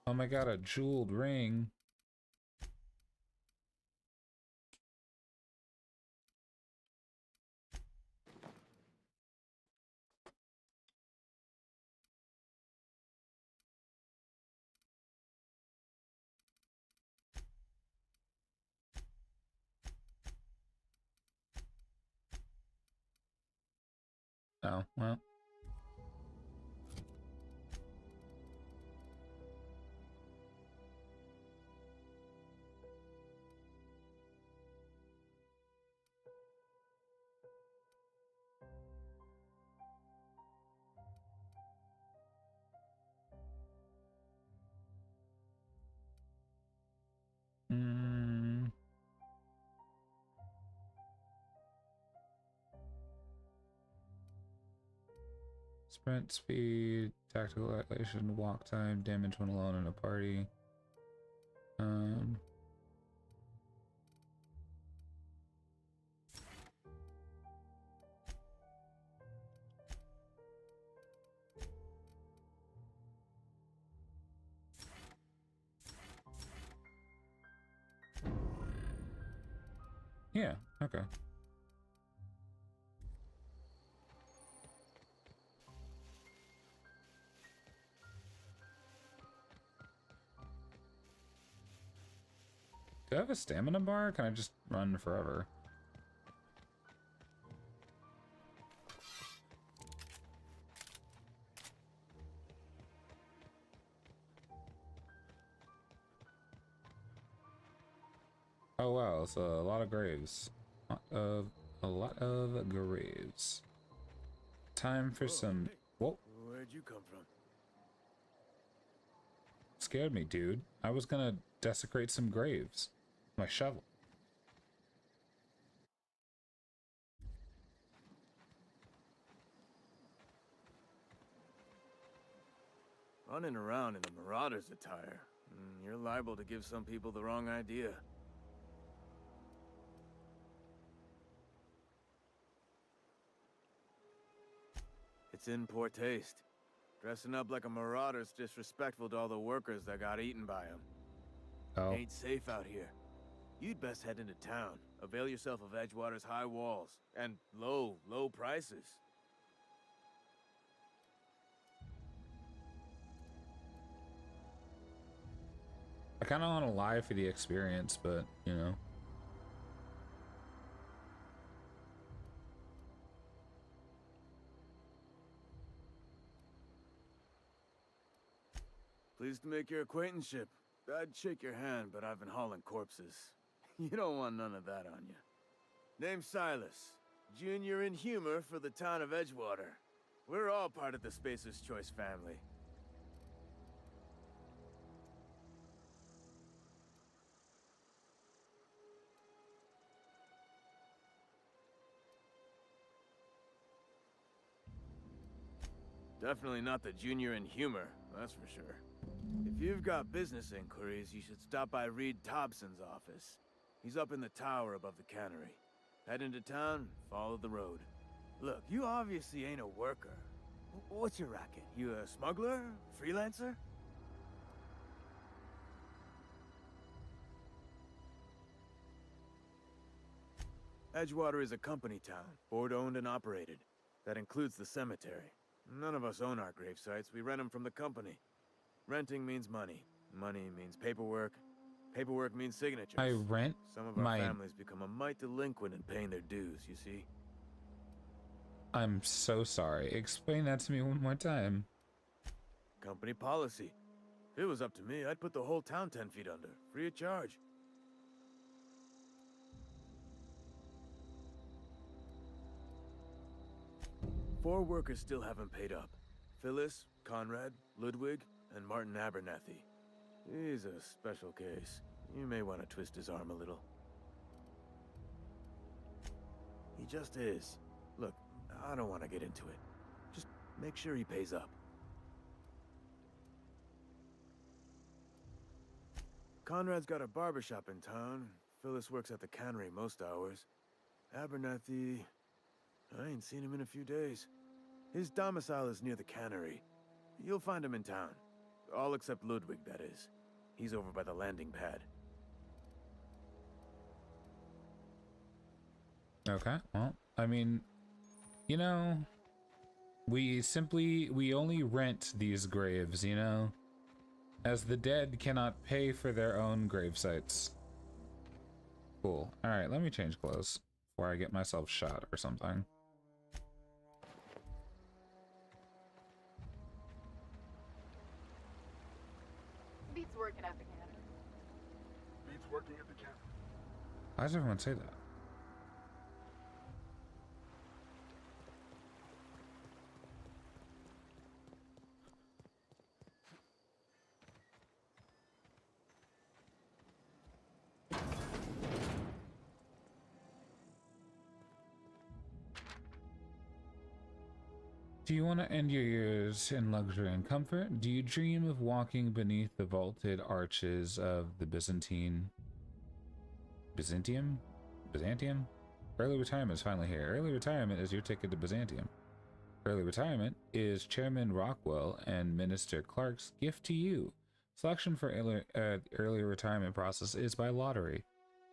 S4: Oh my god, a jeweled ring. Oh, well. Sprint speed, tactical isolation, walk time, damage when alone in a party. Yeah, okay. Do I have a stamina bar? Can I just run forever? Oh wow, it's a lot of graves. A lot of graves. Time for some. Whoa!
S12: Where'd you come from?
S4: Scared me, dude. I was gonna desecrate some graves. My shovel.
S12: Running around in the Marauder's attire. You're liable to give some people the wrong idea. It's in poor taste. Dressing up like a Marauder's disrespectful to all the workers that got eaten by him.
S4: Oh.
S12: Ain't safe out here. You'd best head into town. Avail yourself of Edgewater's high walls. And low prices.
S4: I kind of want to lie for the experience, but, you know.
S12: Pleased to make your acquaintanceship. I'd shake your hand, but I've been hauling corpses. You don't want none of that on you. Name's Silas. Junior in humor for the town of Edgewater. We're all part of the Spacer's Choice family. Definitely not the junior in humor, that's for sure. If you've got business inquiries, you should stop by Reed Thompson's office. He's up in the tower above the cannery. Head into town, follow the road. Look, you obviously ain't a worker. What's your racket? You a smuggler? Freelancer? Edgewater is a company town, board-owned and operated. That includes the cemetery. None of us own our grave sites, we rent them from the company. Renting means money. Money means paperwork. Paperwork means signatures.
S4: I rent
S12: Some of our families become a mite delinquent in paying their dues, you see?
S4: I'm so sorry. Explain that to me one more time.
S12: Company policy. If it was up to me, I'd put the whole town 10 feet under, free of charge. Four workers still haven't paid up. Phyllis, Conrad, Ludwig, and Martin Abernathy. He's a special case. You may want to twist his arm a little. He just is. Look, I don't want to get into it. Just make sure he pays up. Conrad's got a barbershop in town. Phyllis works at the cannery most hours. Abernathy... I ain't seen him in a few days. His domicile is near the cannery. You'll find him in town. All except Ludwig, that is. He's over by the landing pad.
S4: Okay, well, I mean, you know, we only rent these graves, you know? As the dead cannot pay for their own grave sites. Cool. Alright, let me change clothes before I get myself shot or something.
S13: Beats working at the cannery.
S14: Beats working at the cannery.
S4: Why does everyone say that? Do you want to end your years in luxury and comfort? Do you dream of walking beneath the vaulted arches of the Byzantium? Early retirement is finally here. Early retirement is your ticket to Byzantium. Early retirement is Chairman Rockwell and Minister Clark's gift to you. Selection for early retirement process is by lottery.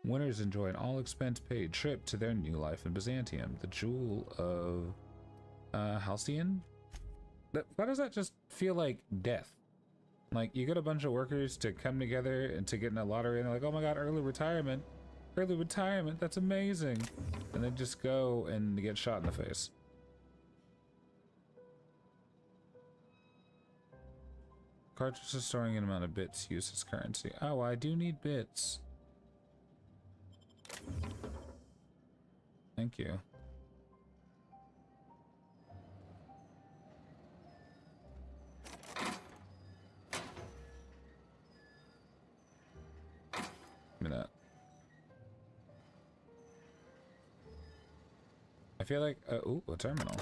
S4: Winners enjoy an all-expense-paid trip to their new life in Byzantium, the jewel of Halcyon? Why does that just feel like death? Like, you get a bunch of workers to come together and to get in a lottery, and they're like, oh my god, early retirement, that's amazing. And they just go and get shot in the face. Cartridges storing an amount of bits used as currency. Oh, I do need bits. Thank you. Give me that. I feel like, ooh, a terminal.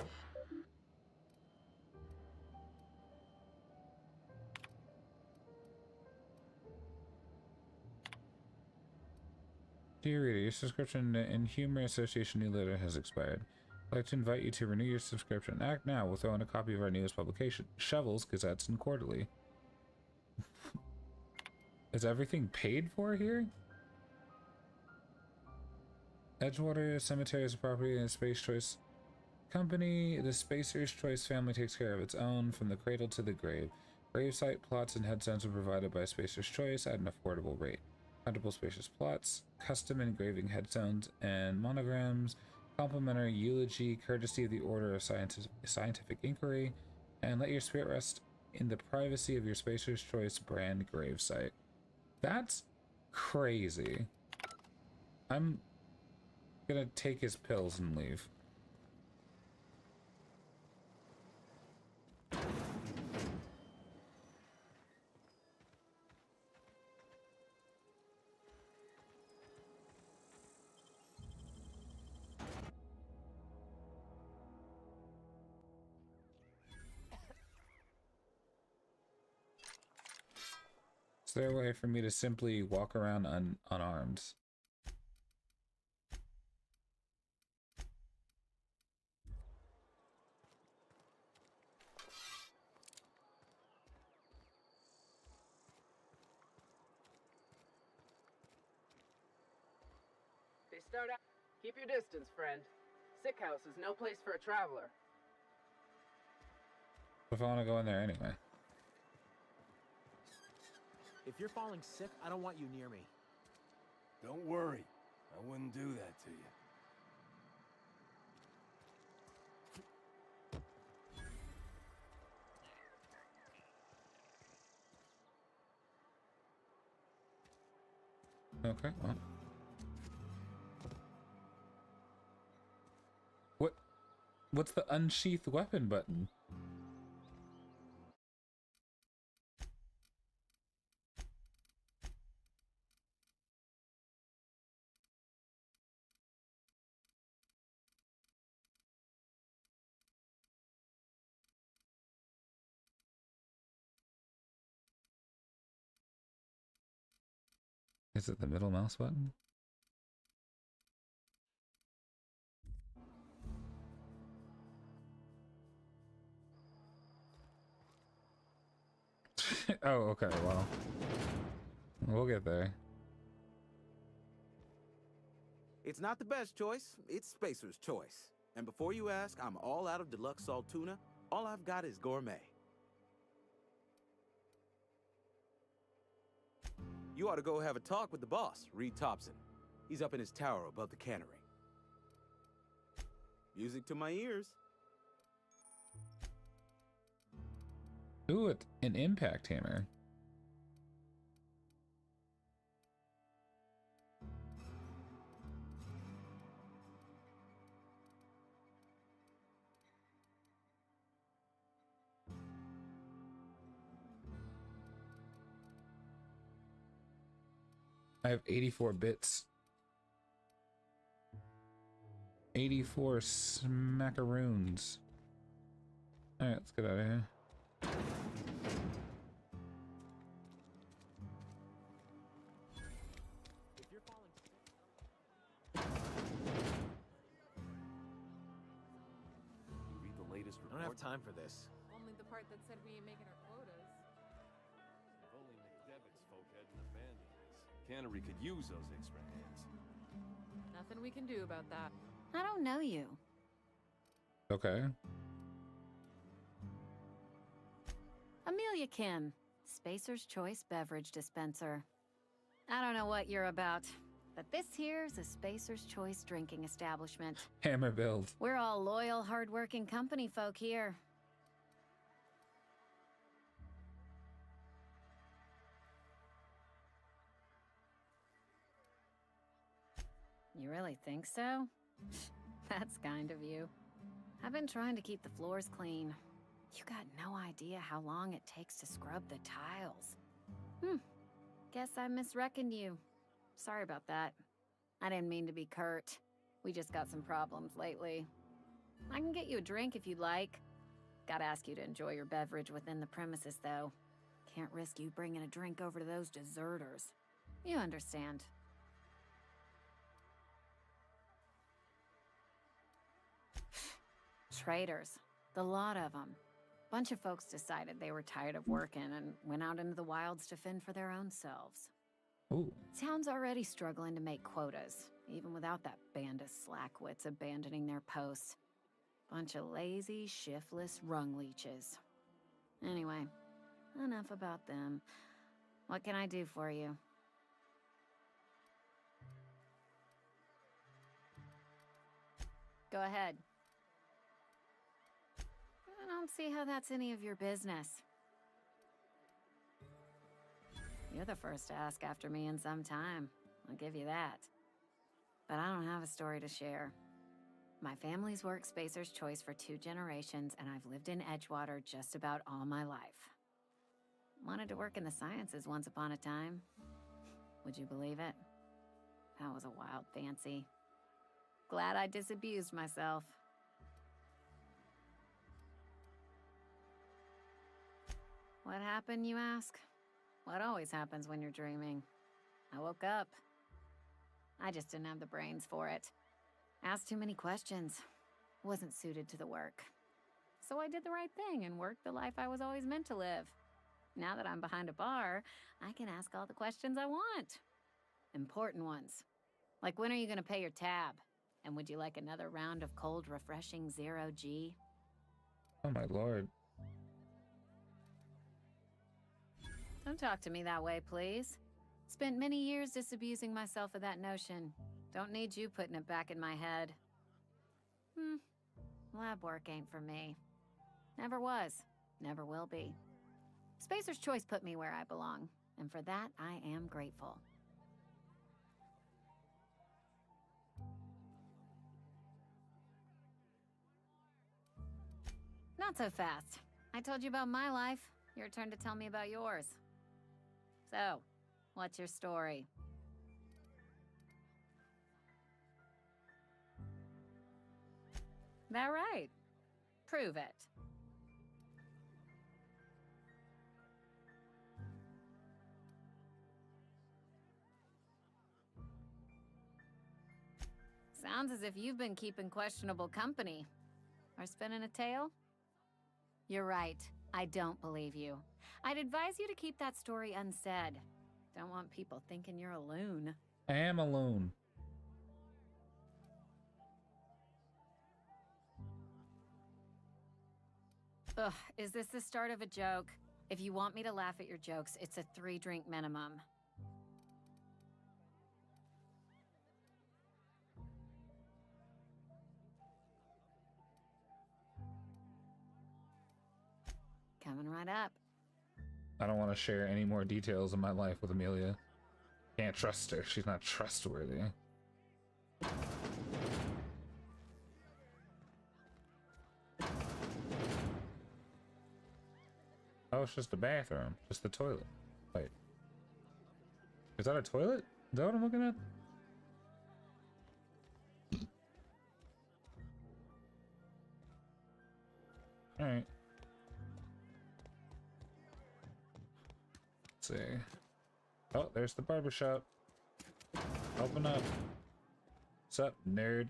S4: Dear reader, your subscription in Humor Association newsletter has expired. I'd like to invite you to renew your subscription. Act now. We'll throw in a copy of our newest publication, Shovels, Gazettes, and Quarterly. Is everything paid for here? Edgewater Cemetery is a property in a Space Choice company. The Spacer's Choice family takes care of its own from the cradle to the grave. Gravesite plots and headstones are provided by Spacer's Choice at an affordable rate. Countable spacious plots, custom engraving headstones and monograms, complimentary eulogy, courtesy of the Order of Scientific Inquiry, and let your spirit rest in the privacy of your Spacer's Choice brand gravesite. That's crazy. I'm gonna take his pills and leave. Is there a way for me to simply walk around unarmed?
S15: They start out. Keep your distance, friend. Sick house is no place for a traveler.
S4: If I want to go in there anyway.
S16: If you're falling sick, I don't want you near me.
S17: Don't worry. I wouldn't do that to you.
S4: Okay, well. What's the unsheath weapon button? Is it the middle mouse button? Oh, okay, well. We'll get there.
S12: It's not the best choice, it's Spacer's Choice. And before you ask, I'm all out of deluxe salt tuna. All I've got is gourmet. You ought to go have a talk with the boss, Reed Thompson. He's up in his tower above the cannery. Music to my ears.
S4: Ooh, an impact hammer. I have 84 bits. 84 smackaroons. Alright, let's get out of here.
S17: Read the latest
S16: I don't have time for this.
S13: Only the part that said we ain't making our quotas.
S17: If only McDevitt's folk hadn't abandoned us. Cannery could use those extra hands.
S13: Nothing we can do about that.
S18: I don't know you.
S4: Okay.
S18: Amelia Kim, Spacer's Choice Beverage Dispenser. I don't know what you're about, but this here's a Spacer's Choice drinking establishment.
S4: Hammer build.
S18: We're all loyal, hard-working company folk here. You really think so? That's kind of you. I've been trying to keep the floors clean. You got no idea how long it takes to scrub the tiles. Guess I misreckoned you. Sorry about that. I didn't mean to be curt. We just got some problems lately. I can get you a drink if you'd like. Gotta ask you to enjoy your beverage within the premises, though. Can't risk you bringing a drink over to those deserters. You understand. Traitors. The lot of them. Bunch of folks decided they were tired of working and went out into the wilds to fend for their own selves.
S4: Ooh.
S18: Town's already struggling to make quotas, even without that band of slackwits abandoning their posts. Bunch of lazy, shiftless rung leeches. Anyway, enough about them. What can I do for you? Go ahead. I don't see how that's any of your business. You're the first to ask after me in some time. I'll give you that. But I don't have a story to share. My family's worked Spacer's Choice for 2 generations, and I've lived in Edgewater just about all my life. Wanted to work in the sciences once upon a time. Would you believe it? That was a wild fancy. Glad I disabused myself. What happened, you ask? What always happens when you're dreaming? I woke up. I just didn't have the brains for it. Asked too many questions. Wasn't suited to the work. So I did the right thing and worked the life I was always meant to live. Now that I'm behind a bar, I can ask all the questions I want. Important ones. Like, when are you gonna pay your tab? And would you like another round of cold, refreshing 0G?
S4: Oh my lord.
S18: Don't talk to me that way, please. Spent many years disabusing myself of that notion. Don't need you putting it back in my head. Lab work ain't for me. Never was. Never will be. Spacer's Choice put me where I belong, and for that, I am grateful. Not so fast. I told you about my life. Your turn to tell me about yours. So, what's your story? That right? Prove it. Sounds as if you've been keeping questionable company. Or spinning a tale? You're right. I don't believe you. I'd advise you to keep that story unsaid. Don't want people thinking you're a loon.
S4: I am a loon.
S18: Ugh, is this the start of a joke? If you want me to laugh at your jokes, it's a 3-drink minimum. Coming right up.
S4: I don't want to share any more details of my life with Amelia. Can't trust her. She's not trustworthy. Oh, it's just a bathroom. Just the toilet. Wait. Is that a toilet? Is that what I'm looking at? Alright. Let's see. Oh, there's the barbershop. Open up. What's up, nerd?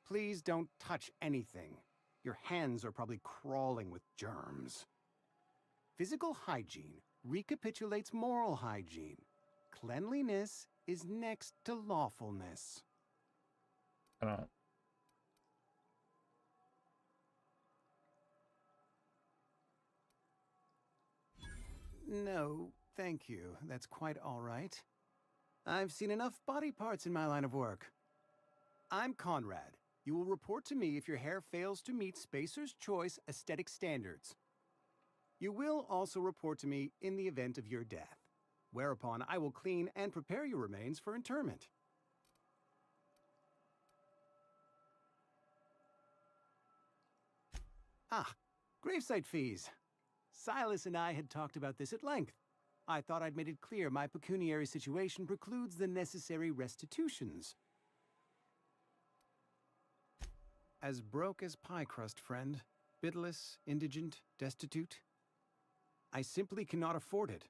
S19: Please don't touch anything. Your hands are probably crawling with germs. Physical hygiene recapitulates moral hygiene. Cleanliness is next to lawfulness.
S4: I don't.
S19: No, thank you. That's quite all right. I've seen enough body parts in my line of work. I'm Conrad. You will report to me if your hair fails to meet Spacer's Choice aesthetic standards. You will also report to me in the event of your death, whereupon I will clean and prepare your remains for interment. Ah, gravesite fees. Silas and I had talked about this at length. I thought I'd made it clear my pecuniary situation precludes the necessary restitutions. As broke as pie crust, friend. Bitless, indigent, destitute. I simply cannot afford it.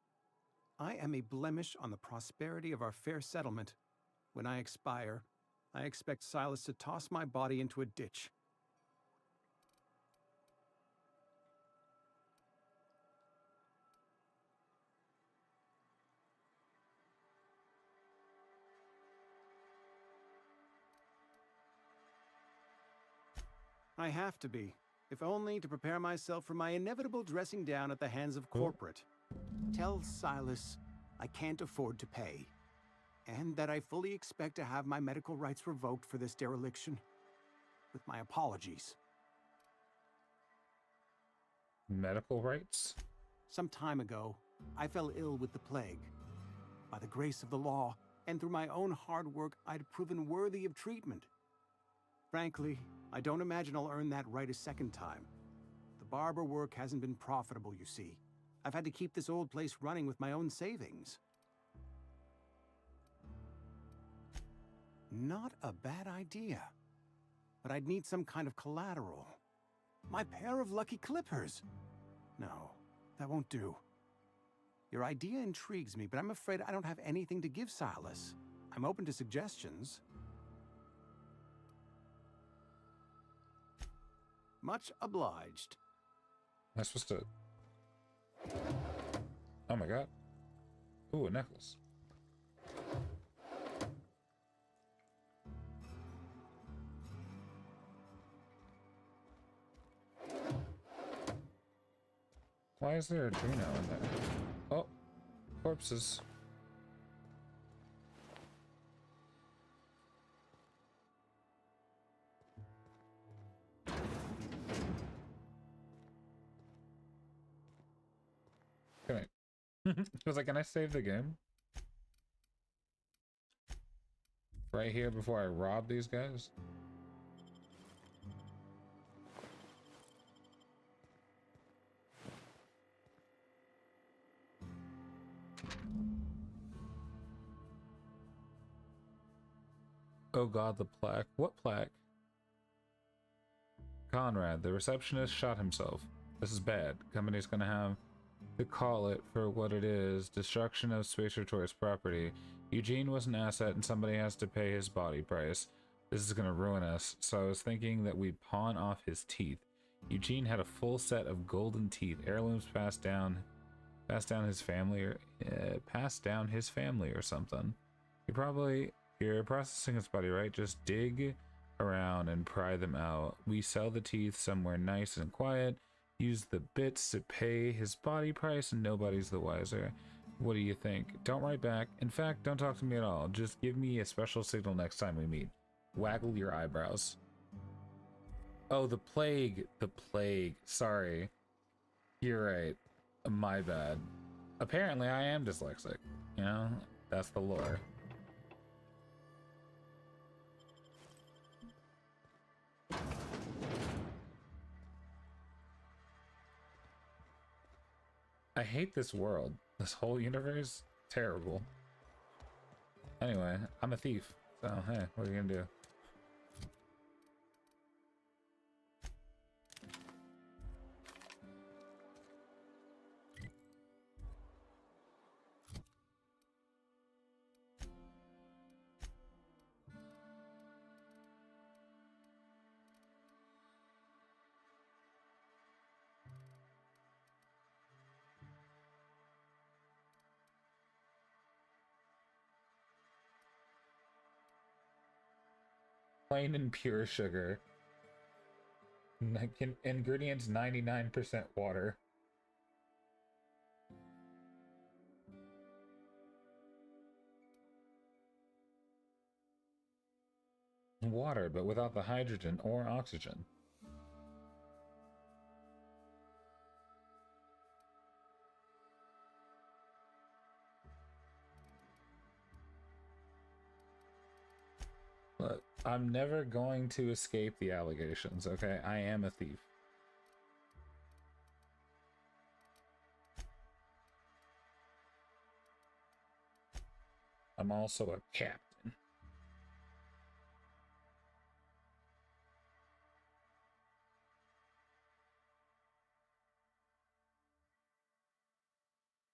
S19: I am a blemish on the prosperity of our fair settlement. When I expire, I expect Silas to toss my body into a ditch. I have to be, if only to prepare myself for my inevitable dressing down at the hands of corporate. Tell Silas I can't afford to pay, and that I fully expect to have my medical rights revoked for this dereliction. With my apologies.
S4: Medical rights?
S19: Some time ago, I fell ill with the plague. By the grace of the law, and through my own hard work, I'd proven worthy of treatment. Frankly, I don't imagine I'll earn that right a second time. The barber work hasn't been profitable, you see. I've had to keep this old place running with my own savings. Not a bad idea. But I'd need some kind of collateral. My pair of lucky clippers. No, that won't do. Your idea intrigues me, but I'm afraid I don't have anything to give Silas. I'm open to suggestions. Much obliged.
S4: Am I supposed to... Oh my god. Ooh, a necklace. Why is there a Drino in there? Oh, corpses. Can I? I was like, can I save the game? Right here before I rob these guys? Oh god, the plaque. What plaque? Conrad, the receptionist shot himself. This is bad. Company's gonna have to call it for what it is. Destruction of Spacer Choice property. Eugene was an asset and somebody has to pay his body price. This is gonna ruin us. So I was thinking that we pawn off his teeth. Eugene had a full set of golden teeth. Heirlooms passed down his family or something. You're processing his body, right? Just dig around and pry them out. We sell the teeth somewhere nice and quiet. Use the bits to pay his body price and nobody's the wiser. What do you think? Don't write back. In fact, don't talk to me at all. Just give me a special signal next time we meet. Waggle your eyebrows. Oh, the plague. The plague. Sorry. You're right. My bad. Apparently, I am dyslexic. You know? That's the lore. I hate this world. This whole universe, terrible. Anyway, I'm a thief, so hey, what are you gonna do? Plain and pure sugar. Ingredients 99% water. Water, but without the hydrogen or oxygen. Look, I'm never going to escape the allegations, okay? I am a thief. I'm also a captain.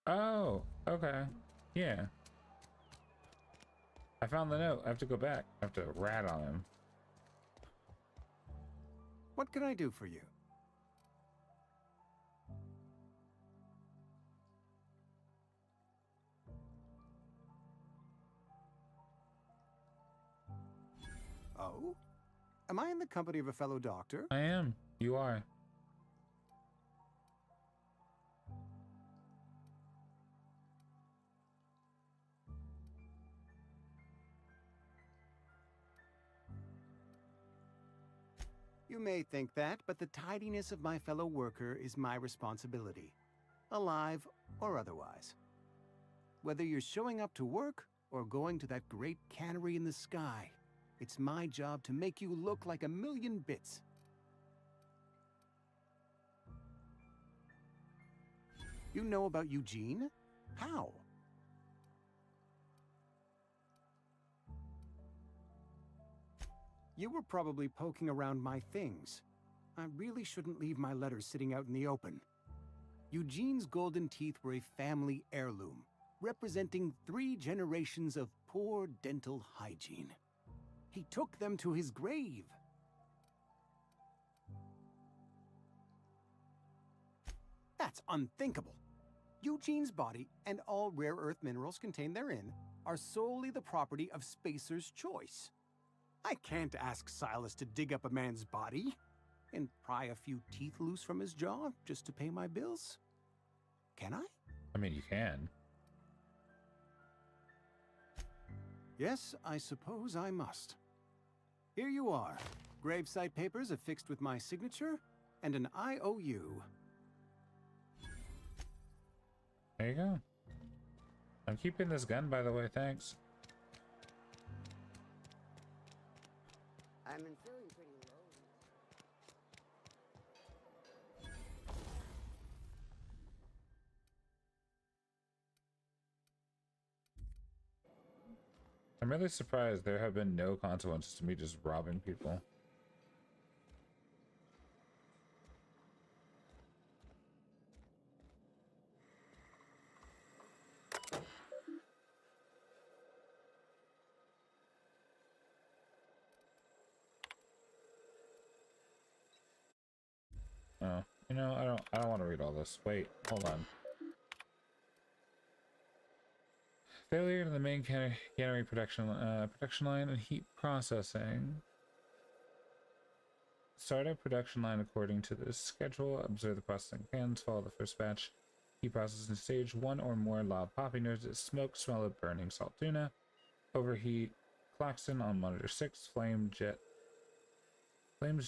S4: Oh, okay. Yeah. I found the note. I have to go back. I have to rat on him.
S19: What can I do for you? Oh? Am I in the company of a fellow doctor?
S4: I am. You are.
S19: You may think that, but the tidiness of my fellow worker is my responsibility, alive or otherwise. Whether you're showing up to work or going to that great cannery in the sky, it's my job to make you look like a million bits. You know about Eugene? How? You were probably poking around my things. I really shouldn't leave my letters sitting out in the open. Eugene's golden teeth were a family heirloom, representing 3 generations of poor dental hygiene. He took them to his grave. That's unthinkable. Eugene's body and all rare earth minerals contained therein are solely the property of Spacer's choice. I can't ask Silas to dig up a man's body and pry a few teeth loose from his jaw just to pay my bills. Can I?
S4: I mean, you can.
S19: Yes, I suppose I must. Here you are. Gravesite papers affixed with my signature and an IOU.
S4: There you go. I'm keeping this gun, by the way, thanks.
S10: I'm feeling pretty low.
S4: I'm really surprised there have been no consequences to me just robbing people. Oh, you know, I don't want to read all this. Wait, hold on. Failure to the main cannery production line and heat processing. Start up production line according to this schedule. Observe the processing pans. Follow the first batch. Heat processing stage. 1 or more loud popping noises. Smoke, smell of burning salt tuna. Overheat. Klaxon on monitor 6. Flames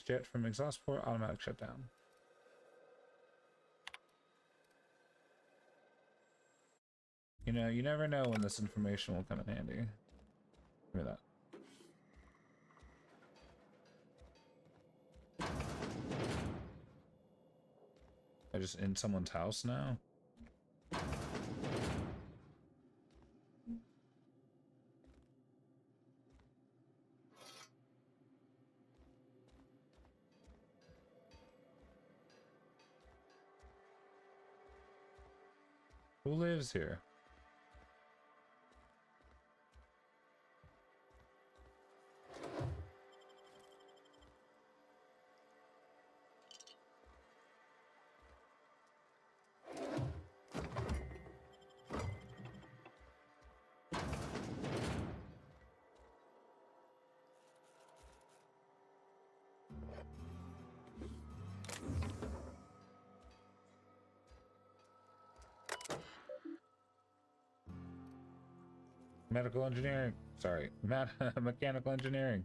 S4: jet from exhaust port. Automatic shutdown. You know, you never know when this information will come in handy. Give me that. I just in someone's house now? Who lives here? Medical engineering. Sorry, mechanical engineering.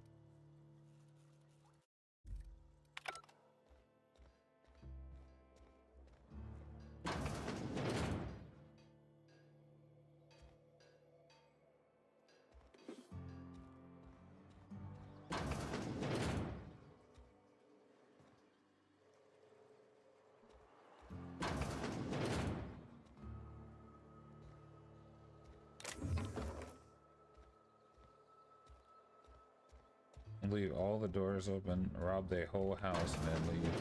S4: Leave all the doors open, rob the whole house, and then leave.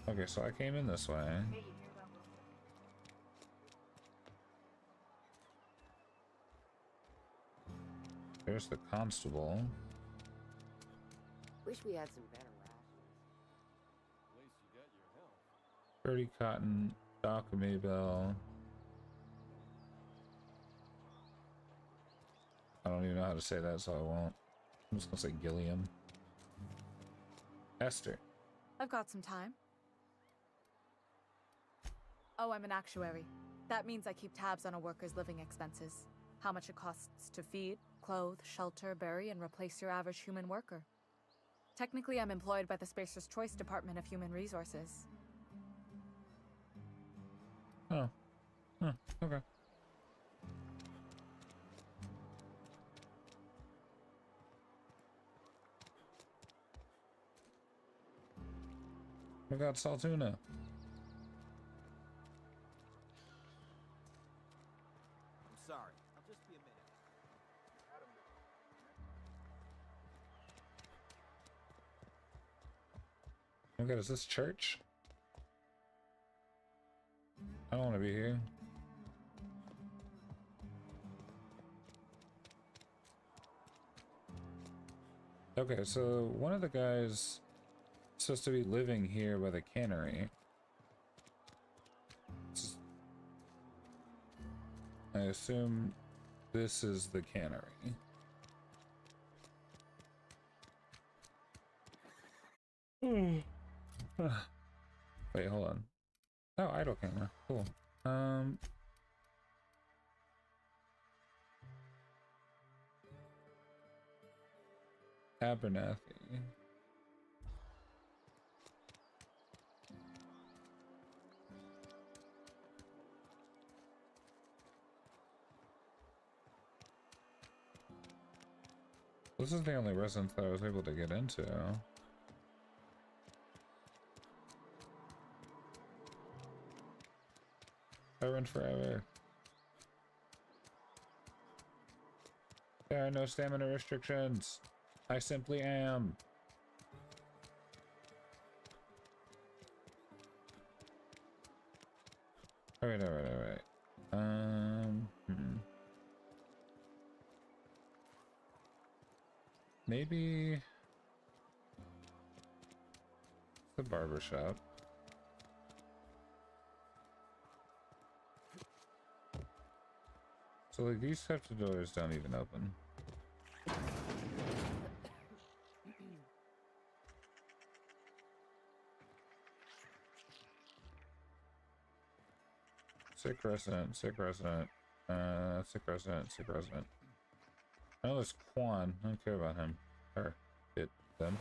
S4: Okay, so I came in this way. There's the constable.
S20: Wish we had some better rations.
S17: At least you got your health.
S4: 30 cotton, Doc Maybell. I don't even know how to say that, so I won't. I'm just gonna say Gilliam. Esther.
S21: I've got some time. Oh, I'm an actuary. That means I keep tabs on a worker's living expenses. How much it costs to feed, clothe, shelter, bury, and replace your average human worker. Technically, I'm employed by the Spacer's Choice Department of Human Resources.
S4: Oh. Huh. Okay. We got Saltuna.
S16: I'm sorry. I'll just be a minute.
S4: Oh my god, is this church? I don't want to be here. Okay, so one of the guys supposed to be living here by the cannery. I assume this is the cannery. Wait, hold on. Oh, idle camera. Cool. Abernathy. This is the only residence that I was able to get into. I run forever. There are no stamina restrictions. I simply am. Alright. Maybe the barber shop. So like these types of doors don't even open. Sick resident, sick resident, sick resident, sick resident. I know there's Quan. I don't care about him. Or it, them.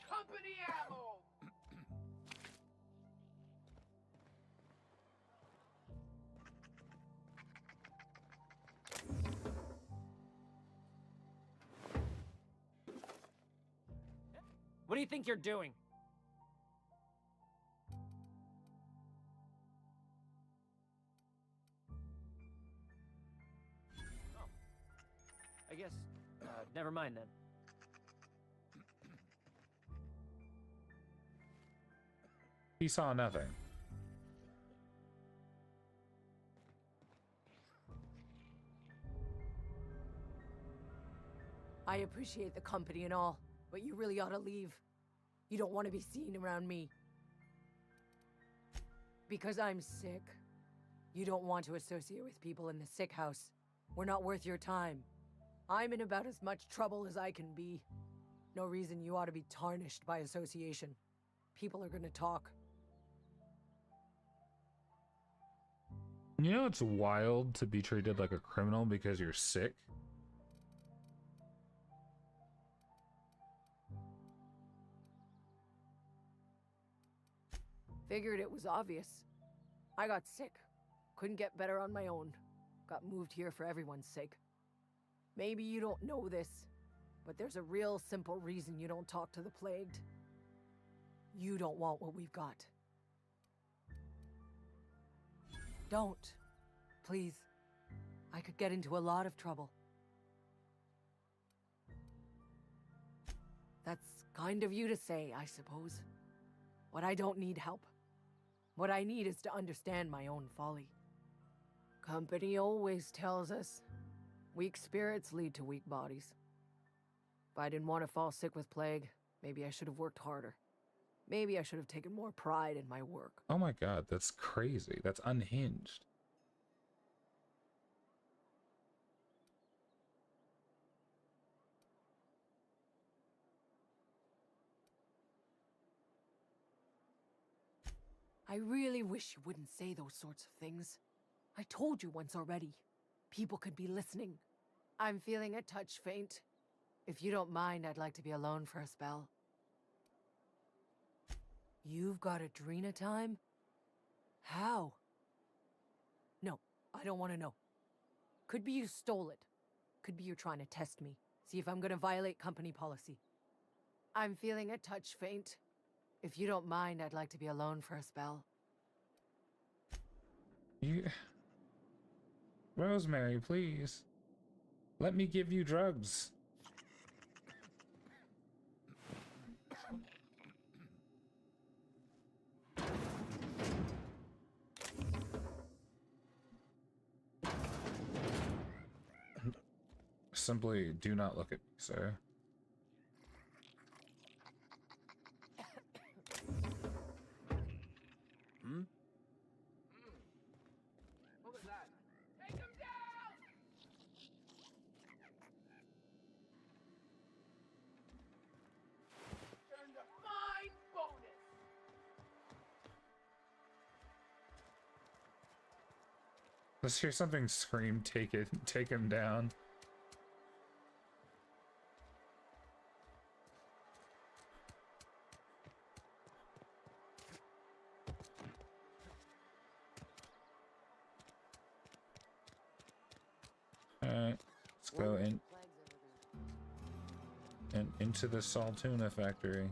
S15: Company ammo!
S22: What do you think you're doing? Oh. I guess, never mind then.
S4: He saw nothing.
S23: I appreciate the company and all, but you really ought to leave. You don't want to be seen around me.
S1: Because I'm sick. You don't want to associate with people in the sick house. We're not worth your time. I'm in about as much trouble as I can be. No reason you ought to be tarnished by association. People are gonna talk.
S4: You know it's wild to be treated like a criminal because you're sick?
S1: Figured it was obvious. I got sick. Couldn't get better on my own. Got moved here for everyone's sake. Maybe you don't know this, but there's a real simple reason you don't talk to the plagued. You don't want what we've got. Don't. Please. I could get into a lot of trouble. That's kind of you to say, I suppose. But I don't need help. What I need is to understand my own folly. Company always tells us, weak spirits lead to weak bodies. If I didn't want to fall sick with plague, maybe I should have worked harder. Maybe I should have taken more pride in my work.
S4: Oh my god, that's crazy. That's unhinged.
S1: I really wish you wouldn't say those sorts of things. I told you once already. People could be listening. I'm feeling a touch faint. If you don't mind, I'd like to be alone for a spell. You've got Adrena time? How? No, I don't want to know. Could be you stole it. Could be you're trying to test me. See if I'm gonna violate company policy. I'm feeling a touch faint. If you don't mind, I'd like to be alone for a spell.
S4: You... Rosemary, please. Let me give you drugs. Simply do not look at me, sir.
S15: What was that? Take him down! Earned a fine bonus!
S4: Let's hear something scream, take it, take him down. Alright, let's go in and into the Saltuna factory.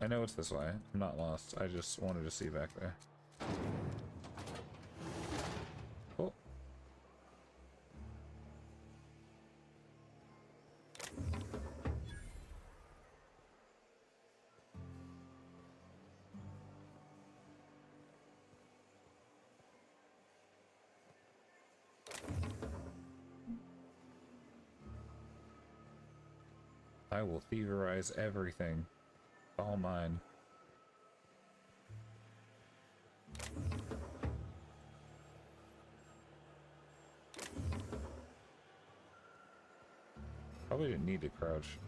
S4: I know it's this way. I'm not lost. I just wanted to see back there. Cool. I will thieverize everything. All mine. Probably didn't need to crouch.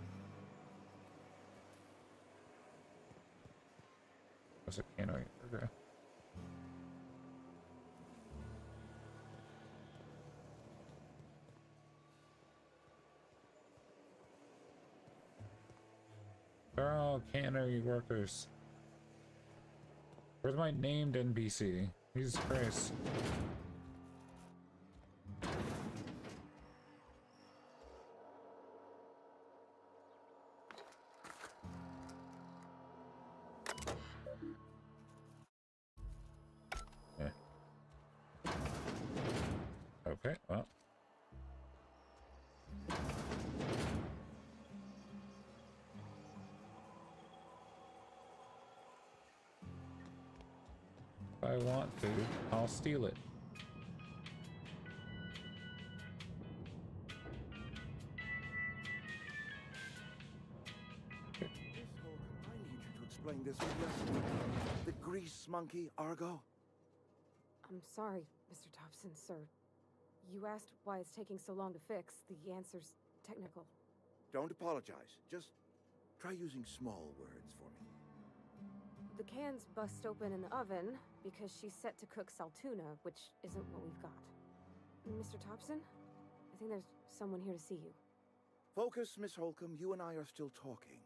S4: Was it canine? Okay. They're all cannery workers. Where's my named NPC? Jesus Christ. Yeah. Okay, well. If I want food, I'll steal it.
S2: us with yesterday? The grease monkey, Argo?
S20: I'm sorry, Mr. Thompson, sir. You asked why it's taking so long to fix. The answer's technical.
S2: Don't apologize. Just try using small words for me.
S20: The cans bust open in the oven because she's set to cook saltuna, which isn't what we've got. Mr. Thompson, I think there's someone here to see you.
S2: Focus, Miss Holcomb. You and I are still talking.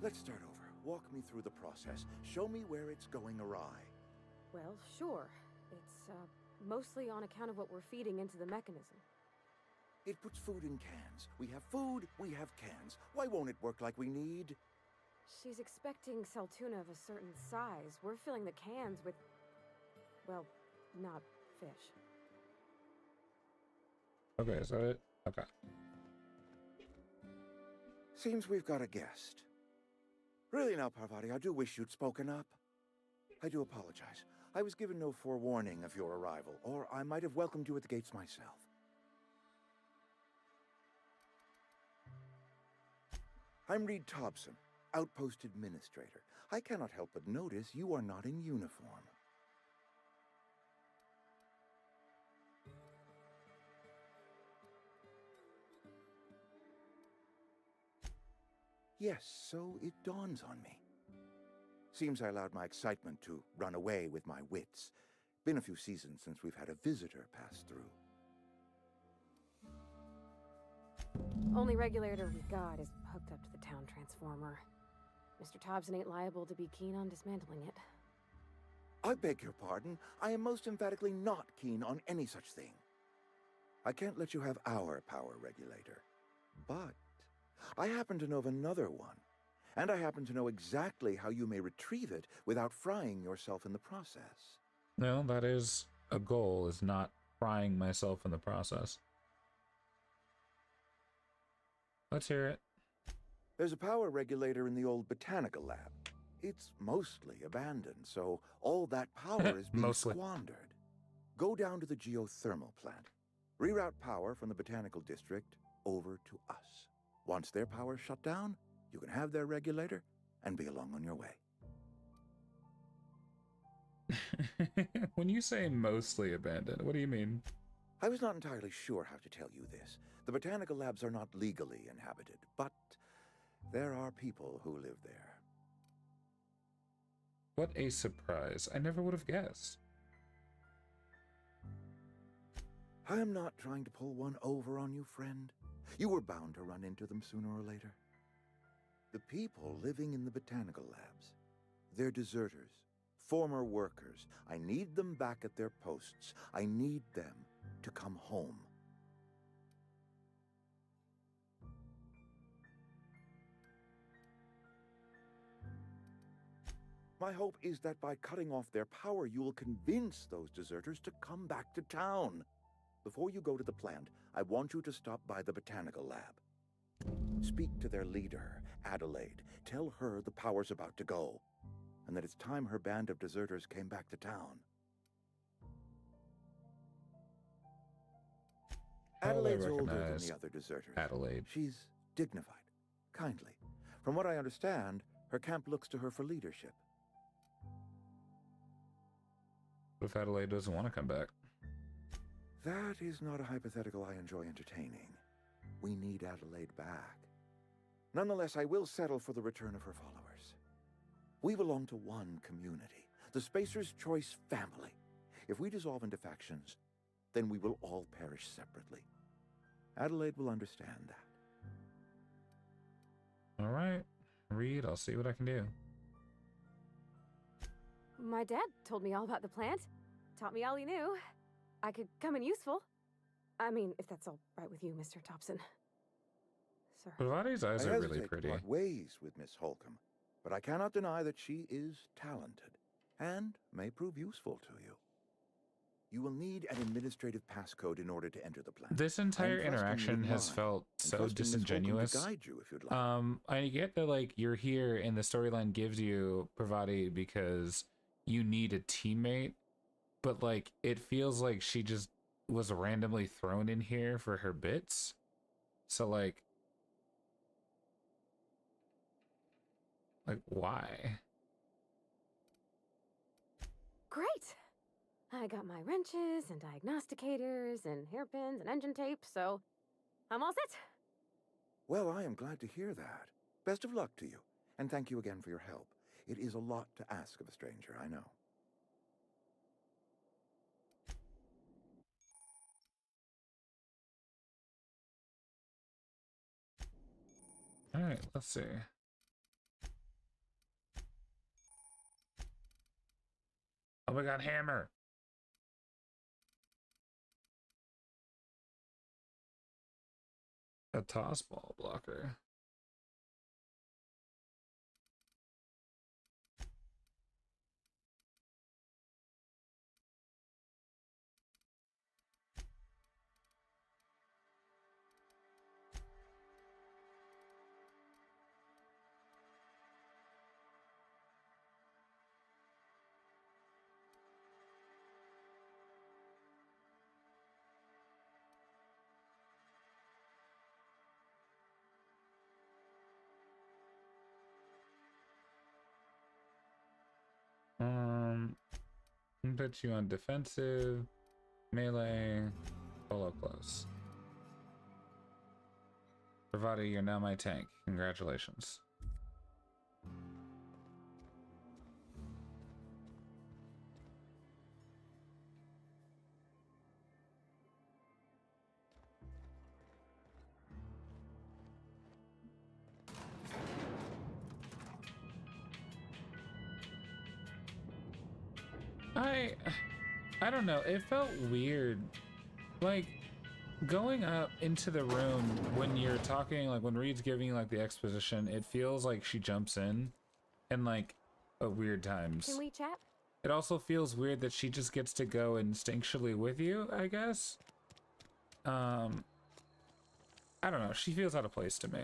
S2: Let's start over. Walk me through the process. Show me where it's going awry.
S20: Well, sure. It's, mostly on account of what we're feeding into the mechanism.
S2: It puts food in cans. We have food, we have cans. Why won't it work like we need?
S20: She's expecting saltuna of a certain size. We're filling the cans with, well, not fish.
S4: Okay, is that it? Okay.
S2: Seems we've got a guest. Really now, Parvati, I do wish you'd spoken up. I do apologize. I was given no forewarning of your arrival, or I might have welcomed you at the gates myself. I'm Reed Thompson, Outpost Administrator. I cannot help but notice you are not in uniform. Yes, so it dawns on me. Seems I allowed my excitement to run away with my wits. Been a few seasons since we've had a visitor pass through.
S20: Only regulator we've got is hooked up to the town transformer. Mr. Thompson ain't liable to be keen on dismantling it.
S2: I beg your pardon. I am most emphatically not keen on any such thing. I can't let you have our power regulator. But I happen to know of another one. And I happen to know exactly how you may retrieve it without frying yourself in the process.
S4: No, that is a goal, is not frying myself in the process. Let's hear it.
S2: There's a power regulator in the old botanical lab. It's mostly abandoned, so all that power is being squandered. Go down to the geothermal plant. Reroute power from the botanical district over to us. Once their power's shut down, you can have their regulator and be along on your way.
S4: When you say mostly abandoned, what do you mean?
S2: I was not entirely sure how to tell you this. The botanical labs are not legally inhabited, but there are people who live there.
S4: What a surprise. I never would have guessed.
S2: I am not trying to pull one over on you, friend. You were bound to run into them sooner or later. The people living in the botanical labs, they're deserters, former workers. I need them back at their posts. I need them to come home. My hope is that by cutting off their power, you will convince those deserters to come back to town. Before you go to the plant, I want you to stop by the botanical lab. Speak to their leader, Adelaide. Tell her the power's about to go, and that it's time her band of deserters came back to town. Adelaide's older than the other deserters.
S4: Adelaide.
S2: She's dignified, kindly. From what I understand, her camp looks to her for leadership.
S4: What if Adelaide doesn't want to come back?
S2: That is not a hypothetical I enjoy entertaining. We need Adelaide back. Nonetheless, I will settle for the return of her followers. We belong to one community, the Spacer's Choice family. If we dissolve into factions, then we will all perish separately. Adelaide will understand that.
S4: All right, Reed, I'll see what I can do.
S20: My dad told me all about the plant. Taught me all he knew. I could come in useful. I mean, if that's all right with you, Mr. Thompson. Sir.
S4: Parvati's eyes are really pretty.
S2: I hesitate to part ways with Miss Holcomb, but I cannot deny that she is talented and may prove useful to you. You will need an administrative passcode in order to enter the plant.
S4: This entire interaction has felt so disingenuous.
S2: Guide you if you'd like.
S4: I get that like you're here and the storyline gives you Parvati because you need a teammate, but like it feels like she just was randomly thrown in here for her bits. So like why?
S20: Great! I got my wrenches and diagnosticators and hairpins and engine tape, so I'm all set.
S2: Well, I am glad to hear that. Best of luck to you, and thank you again for your help. It is a lot to ask of a stranger, I know.
S4: Alright, let's see. Oh my god, hammer! A toss ball blocker. Put you on defensive, melee, solo close. Bravado, you're now my tank. Congratulations. I don't know, it felt weird. Like, going up into the room when you're talking, like when Reed's giving you like the exposition, it feels like she jumps in and like at weird times.
S20: Can we chat?
S4: It also feels weird that she just gets to go instinctually with you, I guess. I don't know, she feels out of place to me.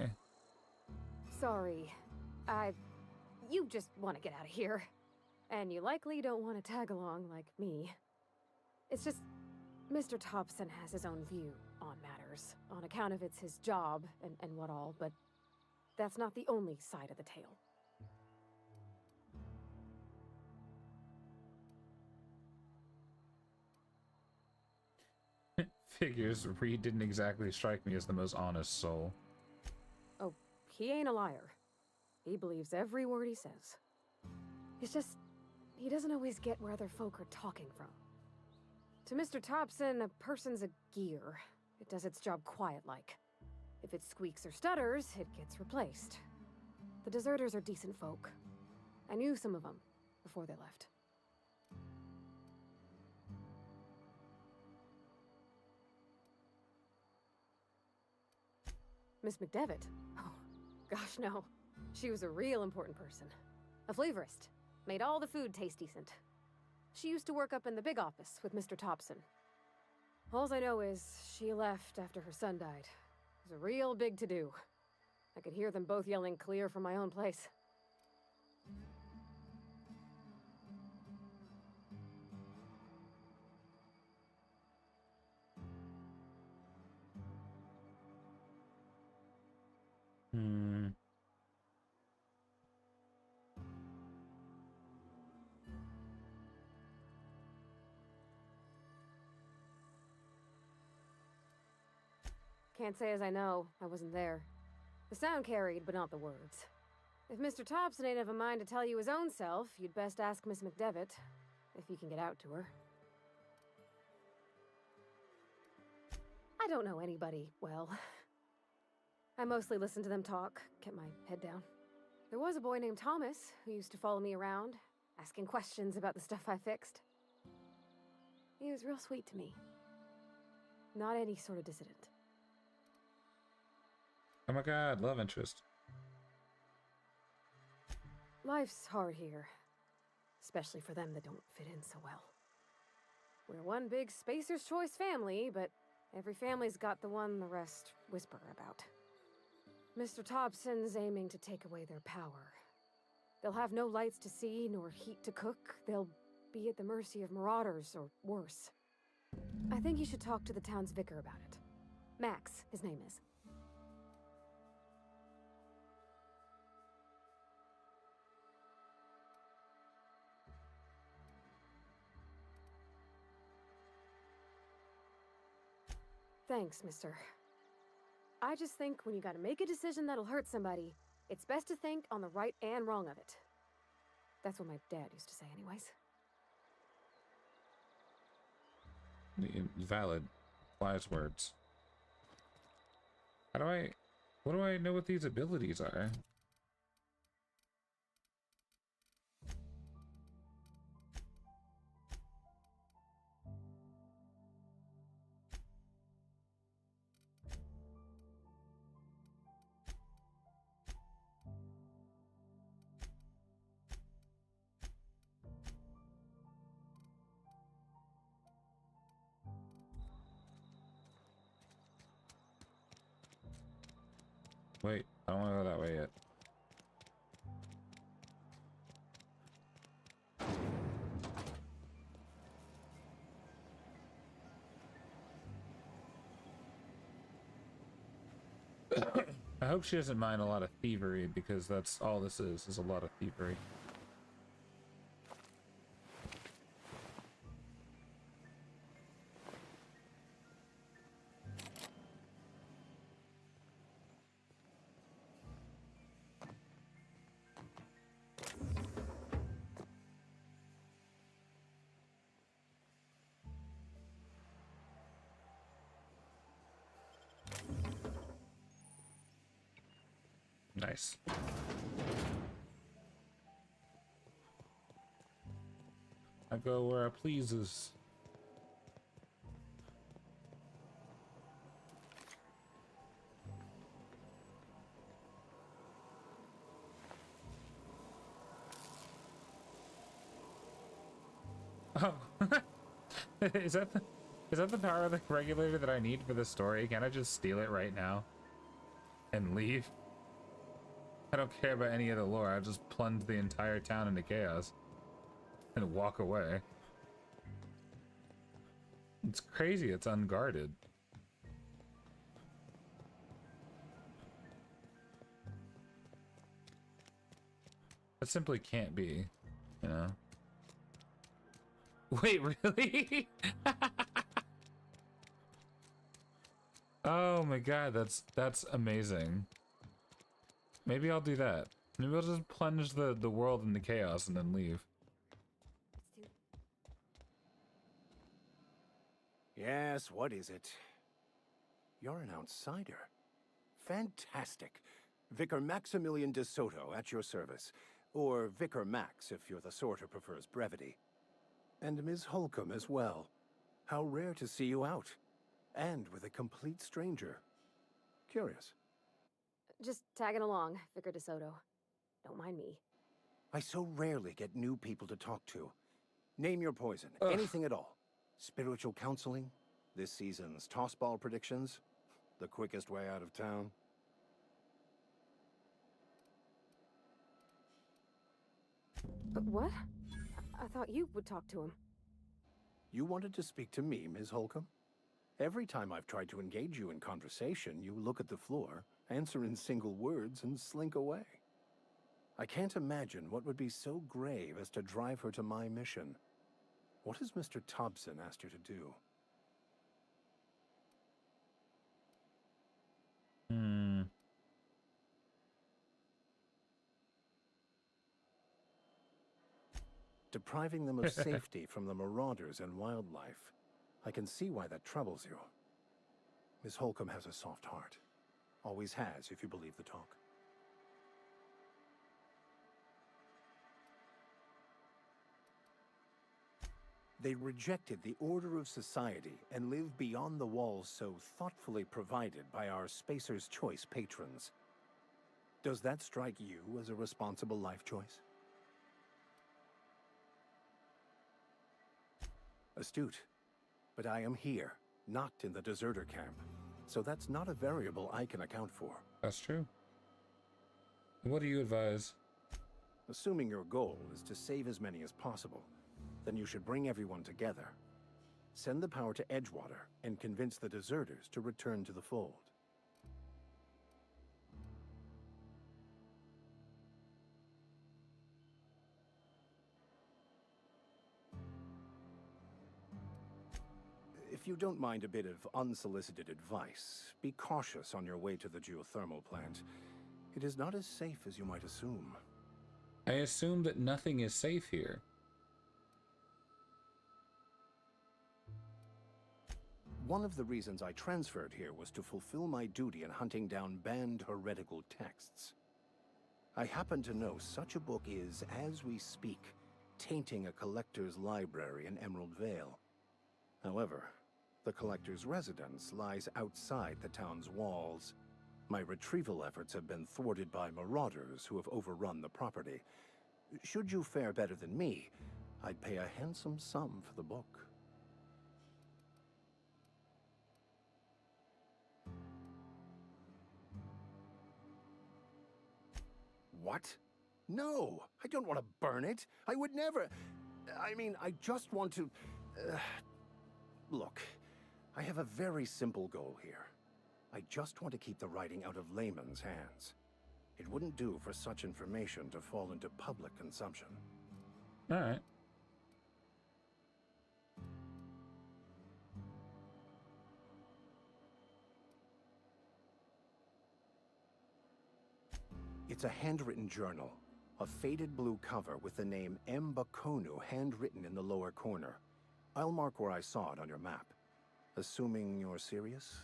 S20: Sorry. You just want to get out of here. And you likely don't want to tag along like me. It's just, Mr. Thompson has his own view on matters, on account of it's his job and what all, but that's not the only side of the tale.
S4: Figures, Reed didn't exactly strike me as the most honest soul.
S20: Oh, he ain't a liar. He believes every word he says. It's just, he doesn't always get where other folk are talking from. To Mr. Thompson, a person's a gear. It does its job quiet-like. If it squeaks or stutters, it gets replaced. The deserters are decent folk. I knew some of them before they left. Miss McDevitt? Oh, gosh no. She was a real important person. A flavorist. Made all the food taste decent. She used to work up in the big office with Mr. Thompson. All I know is she left after her son died. It was a real big to-do. I could hear them both yelling clear from my own place. Can't say as I know. I wasn't there. The sound carried, but not the words. If Mr. Thompson ain't of a mind to tell you his own self, you'd best ask Miss McDevitt, if you can get out to her. I don't know anybody well. I mostly listened to them talk, kept my head down. There was a boy named Thomas who used to follow me around, asking questions about the stuff I fixed. He was real sweet to me. Not any sort of dissident.
S4: Oh my god, love interest.
S20: Life's hard here. Especially for them that don't fit in so well. We're one big Spacer's Choice family, but every family's got the one the rest whisper about. Mr. Thompson's aiming to take away their power. They'll have no lights to see, nor heat to cook. They'll be at the mercy of marauders, or worse. I think you should talk to the town's vicar about it. Max, his name is. Thanks, mister. I just think when you gotta make a decision that'll hurt somebody, it's best to think on the right and wrong of it. That's what my dad used to say anyways.
S4: Valid. Wise words. What do I know what these abilities are? Wait, I don't want to go that way yet. I hope she doesn't mind a lot of thievery, because that's all this is a lot of thievery. Nice. I go where I pleases. Oh, is that the power of the regulator that I need for the story? Can I just steal it right now and leave? I don't care about any of the lore. I just plunge the entire town into chaos and walk away. It's crazy. It's unguarded. That simply can't be, you know. Wait, really? Oh my god, that's amazing. Maybe I'll do that. Maybe I'll just plunge the world into chaos and then leave.
S3: Yes, what is it? You're an outsider. Fantastic. Vicar Maximilian de Soto at your service. Or Vicar Max if you're the sort who prefers brevity. And Ms. Holcomb as well. How rare to see you out. And with a complete stranger. Curious.
S20: Just tagging along, Vicar DeSoto. Don't mind me.
S3: I so rarely get new people to talk to. Name your poison.
S4: Ugh.
S3: Anything at all. Spiritual counseling? This season's tossball predictions? The quickest way out of town?
S20: But what? I thought you would talk to him.
S3: You wanted to speak to me, Ms. Holcomb? Every time I've tried to engage you in conversation, you look at the floor, answer in single words, and slink away. I can't imagine what would be so grave as to drive her to my mission. What has Mr. Thompson asked you to do? Depriving them of safety from the marauders and wildlife. I can see why that troubles you. Miss Holcomb has a soft heart. Always has, if you believe the talk. They rejected the order of society and live beyond the walls so thoughtfully provided by our Spacer's Choice patrons. Does that strike you as a responsible life choice? Astute. But I am here, not in the deserter camp. So that's not a variable I can account for.
S4: That's true. What do you advise?
S3: Assuming your goal is to save as many as possible, then you should bring everyone together. Send the power to Edgewater and convince the deserters to return to the fold. If If you don't mind a bit of unsolicited advice, be cautious on your way to the geothermal plant. It is not as safe as you might assume.
S4: I assume that nothing is safe here.
S3: One of the reasons I transferred here was to fulfill my duty in hunting down banned heretical texts. I happen to know such a book is, as we speak, tainting a collector's library in Emerald Vale. However, the collector's residence lies outside the town's walls. My retrieval efforts have been thwarted by marauders who have overrun the property. Should you fare better than me, I'd pay a handsome sum for the book. What? No, I don't want to burn it. I would never. I mean, I just want to... Look, I have a very simple goal here. I just want to keep the writing out of layman's hands. It wouldn't do for such information to fall into public consumption.
S4: All right.
S3: It's a handwritten journal. A faded blue cover with the name M. Bakonu handwritten in the lower corner. I'll mark where I saw it on your map. Assuming you're serious?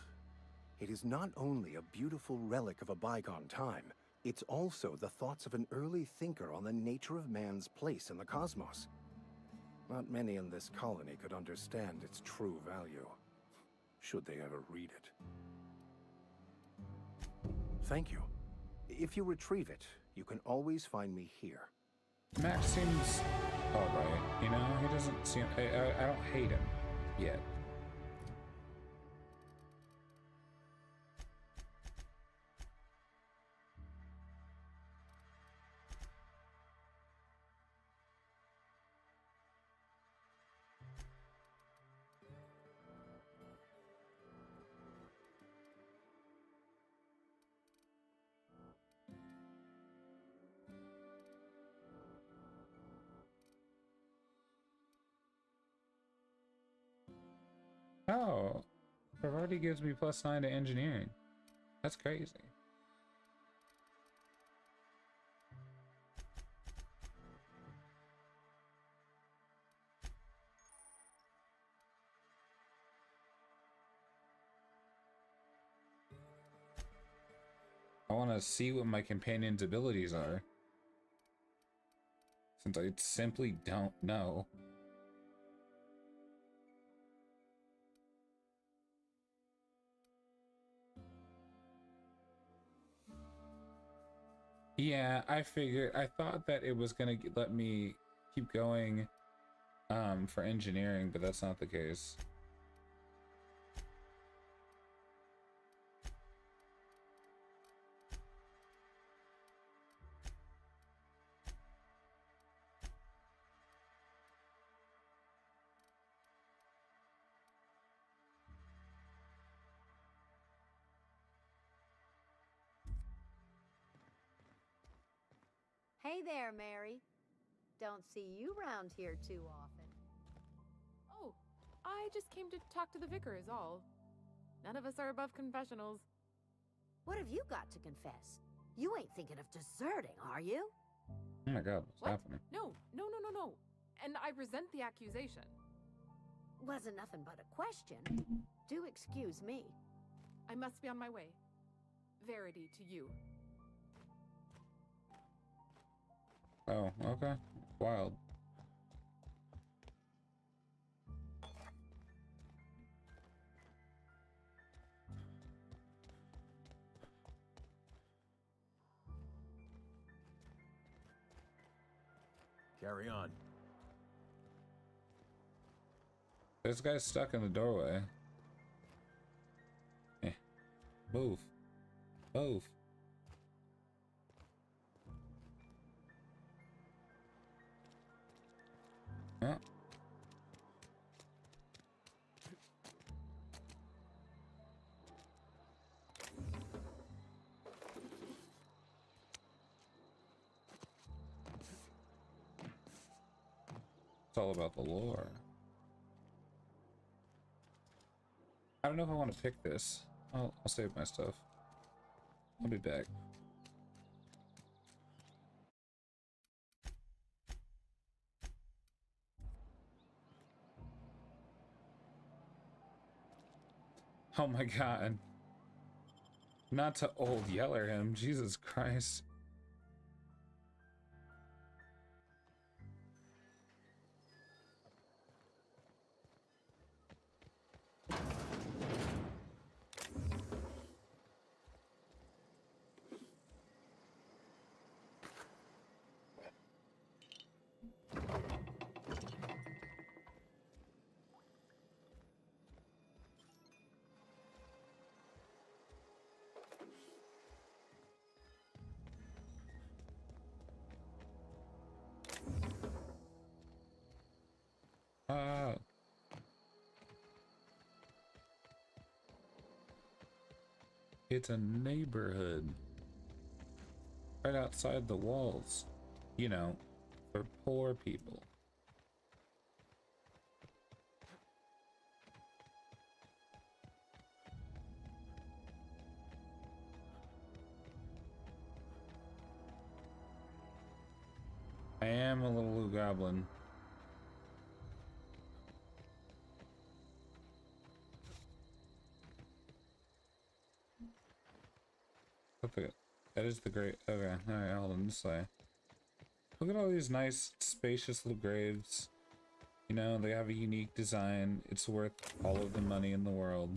S3: It is not only a beautiful relic of a bygone time, it's also the thoughts of an early thinker on the nature of man's place in the cosmos. Not many in this colony could understand its true value, should they ever read it. Thank you. If you retrieve it, you can always find me here.
S4: Max seems alright, you know? He doesn't seem... I don't hate him yet. Oh, it already gives me +9 to engineering. That's crazy. I want to see what my companion's abilities are, since I simply don't know. Yeah, I thought that it was gonna let me keep going for engineering, but that's not the case.
S5: Hey there, Mary. Don't see you round here too often.
S13: Oh, I just came to talk to the vicar is all. None of us are above confessionals.
S5: What have you got to confess? You ain't thinking of deserting, are you?
S4: Oh my god, what's happening?
S13: No. And I resent the accusation.
S5: Wasn't nothing but a question. Do excuse me.
S13: I must be on my way. Verity to you.
S4: Oh, okay. Wild.
S12: Carry on.
S4: This guy's stuck in the doorway. Move. Move. Yeah. It's all about the lore. I don't know if I want to pick this. I'll save my stuff. I'll be back. Oh my god. Not to old yeller him, Jesus Christ. It's a neighborhood right outside the walls, you know, for poor people. I am a little blue goblin. Okay, that is the great. Okay, alright, hold on this way. Look at all these nice, spacious little graves. You know, they have a unique design. It's worth all of the money in the world.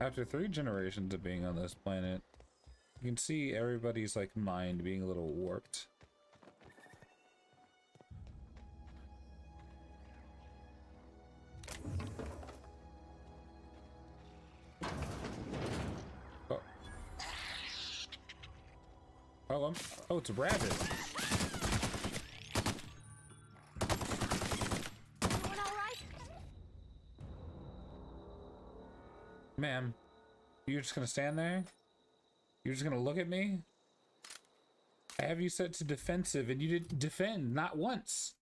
S4: After 3 generations of being on this planet, you can see everybody's like mind being a little warped. Oh, oh, it's a rabbit. Ma'am, you're just gonna stand there? You're just gonna look at me? I have you set to defensive and you didn't defend, not once.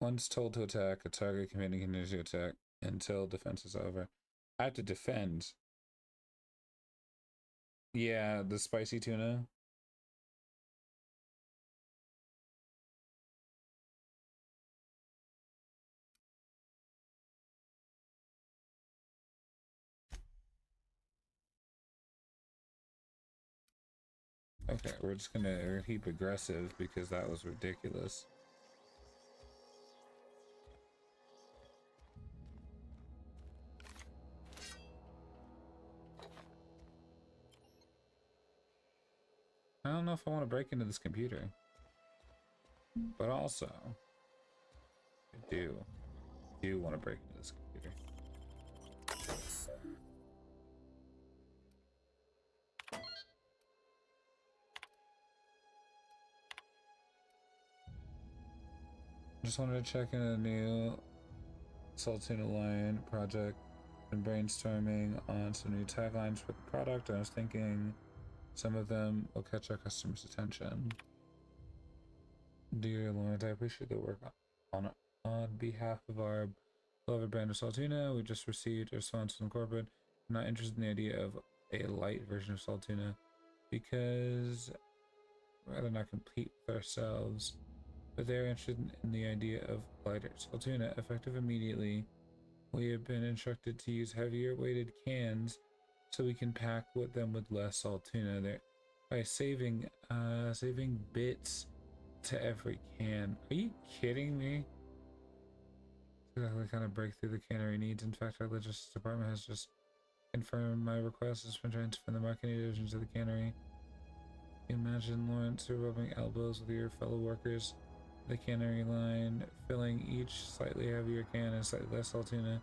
S4: Once told to attack, a target commanding continues to attack until defense is over. I have to defend. Yeah, the spicy tuna. Okay, we're just gonna keep aggressive because that was ridiculous. I don't know if I want to break into this computer. But also, I do want to break into this computer. Just wanted to check in a new Saltuna line project and brainstorming on some new taglines for the product. I was thinking some of them will catch our customers' attention. Dear Lawrence, I appreciate the work on behalf of our beloved brand of Saltuna. We just received a response from corporate. I'm not interested in the idea of a light version of Saltuna because we'd rather not compete with ourselves. But they're interested in the idea of lighter Saltuna, effective immediately. We have been instructed to use heavier weighted cans so we can pack with them with less Saltuna there by saving bits to every can. Are you kidding me? Exactly the kind of breakthrough the cannery needs. In fact, our logistics department has just confirmed my request has been transferred from the marketing division to the cannery. Imagine Lawrence rubbing elbows with your fellow workers. The cannery line, filling each slightly heavier can and slightly less Saltuna,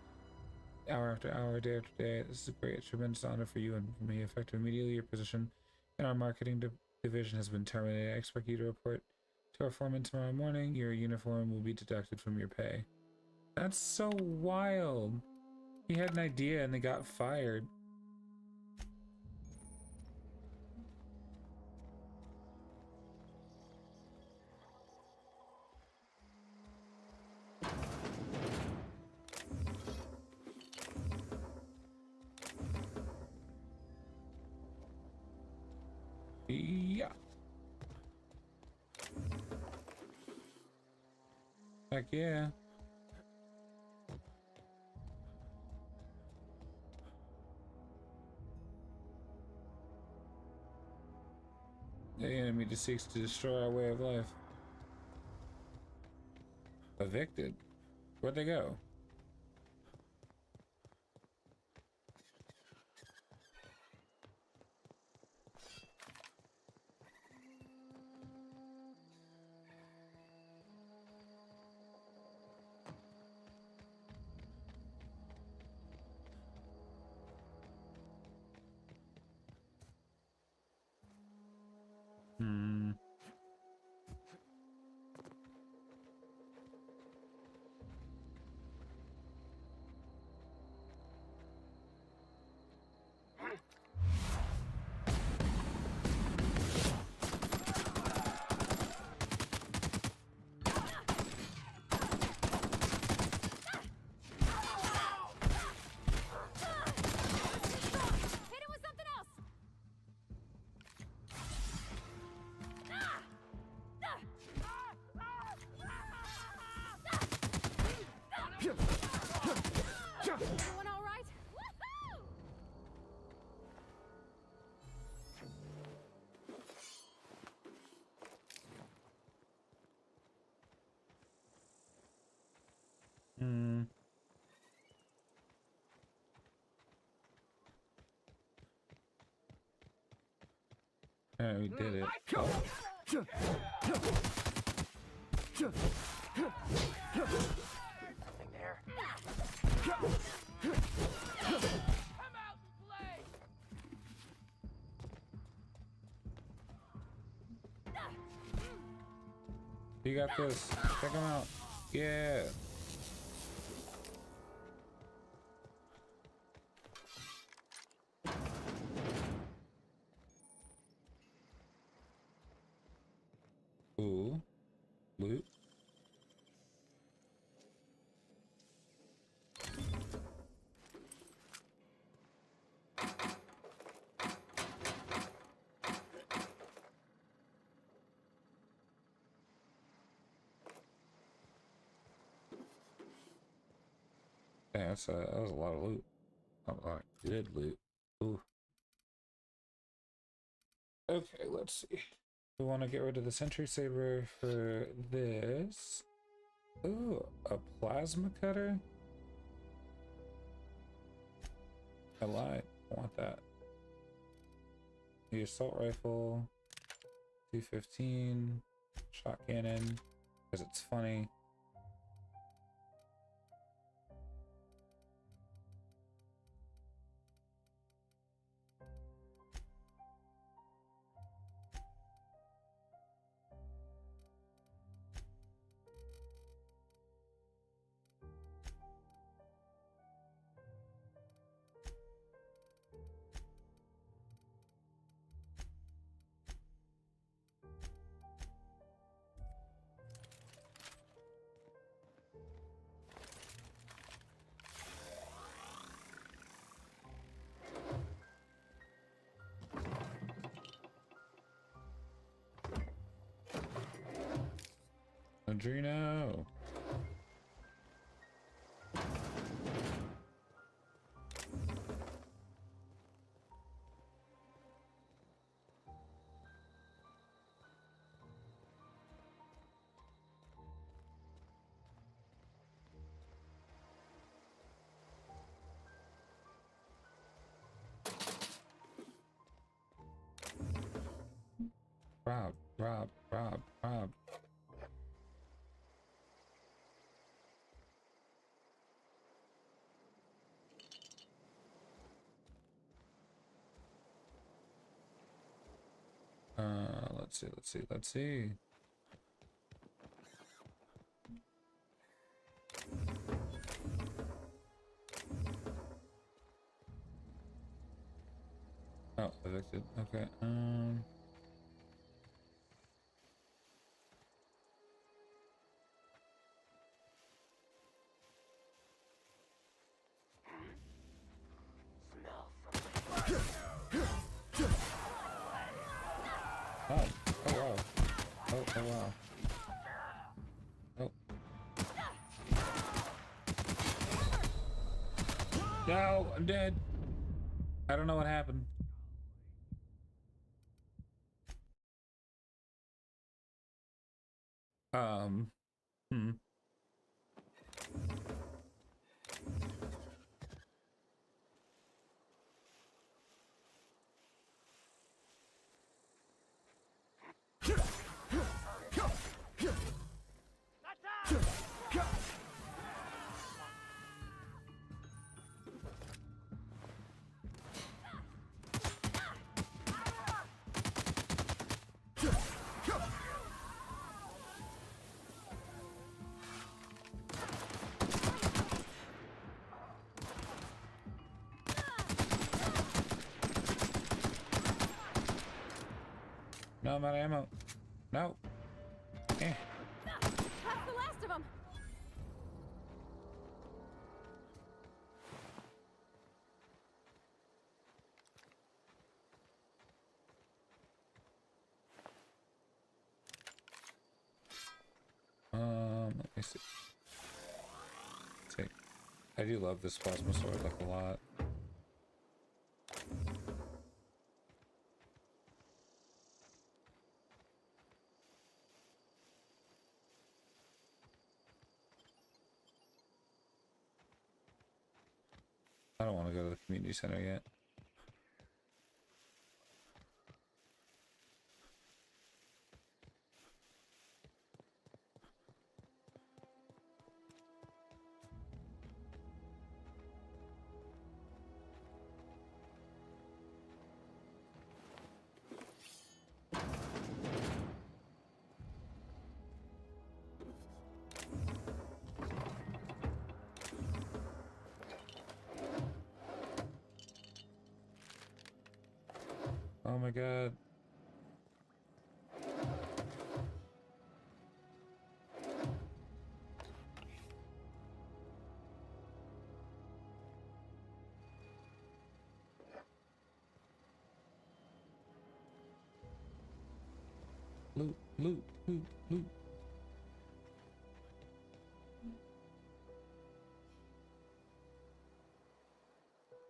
S4: hour after hour, day after day. This is a great, tremendous honor for you and for me. Effective immediately, your position in our marketing Division has been terminated. I expect you to report to our foreman tomorrow morning. Your uniform will be deducted from your pay. That's so wild. He had an idea and they got fired. Yeah. Heck yeah. The enemy just seeks to destroy our way of life. Evicted? Where'd they go? Hmm.
S20: Everyone all right? Woohoo!
S4: Hmm. Yeah, we did it. Oh.
S15: Nothing there.
S4: You got this. Check him out. Yeah. Ooh. Loot. Yeah, that was a lot of loot. A lot of good loot. Ooh. Okay, let's see. We want to get rid of the sentry saber for this. Ooh, a plasma cutter? I lied. I want that. The assault rifle. 215. Shot cannon. Because it's funny. Adreno. Rob. let's see. Oh, evicted. Okay. Oh, oh wow. Oh wow. Oh. No, I'm dead. I don't know what happened. Hmm. No, I'm out of ammo. No. Eh.
S20: That's the last of them.
S4: Let me see. I do love this plasma sword like a lot. I don't want to go to the community center yet. Oh my god. Loot, loot, loot, loot.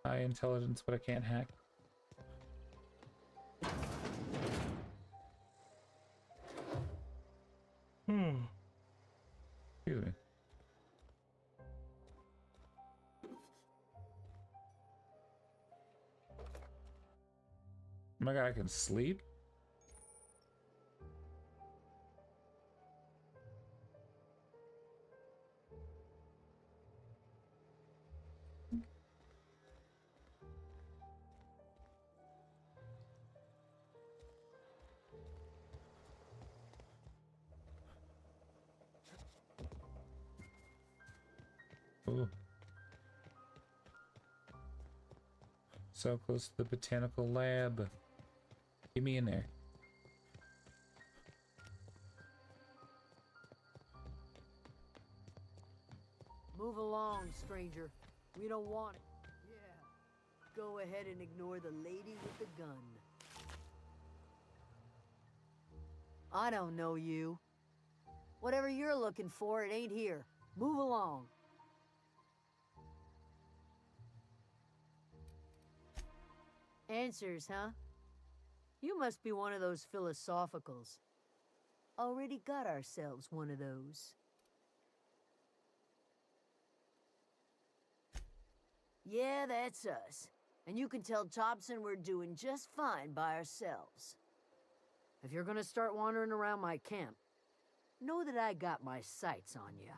S4: High intelligence, but I can't hack. Excuse me. Oh my god, I can sleep? Ooh. So close to the botanical lab. Get me in there.
S6: Move along, stranger. We don't want it. Yeah. Go ahead and ignore the lady with the gun. I don't know you. Whatever you're looking for, it ain't here. Move along. Answers, huh? You must be one of those philosophicals. Already got ourselves one of those. Yeah, that's us. And you can tell Thompson we're doing just fine by ourselves. If you're gonna start wandering around my camp, know that I got my sights on you.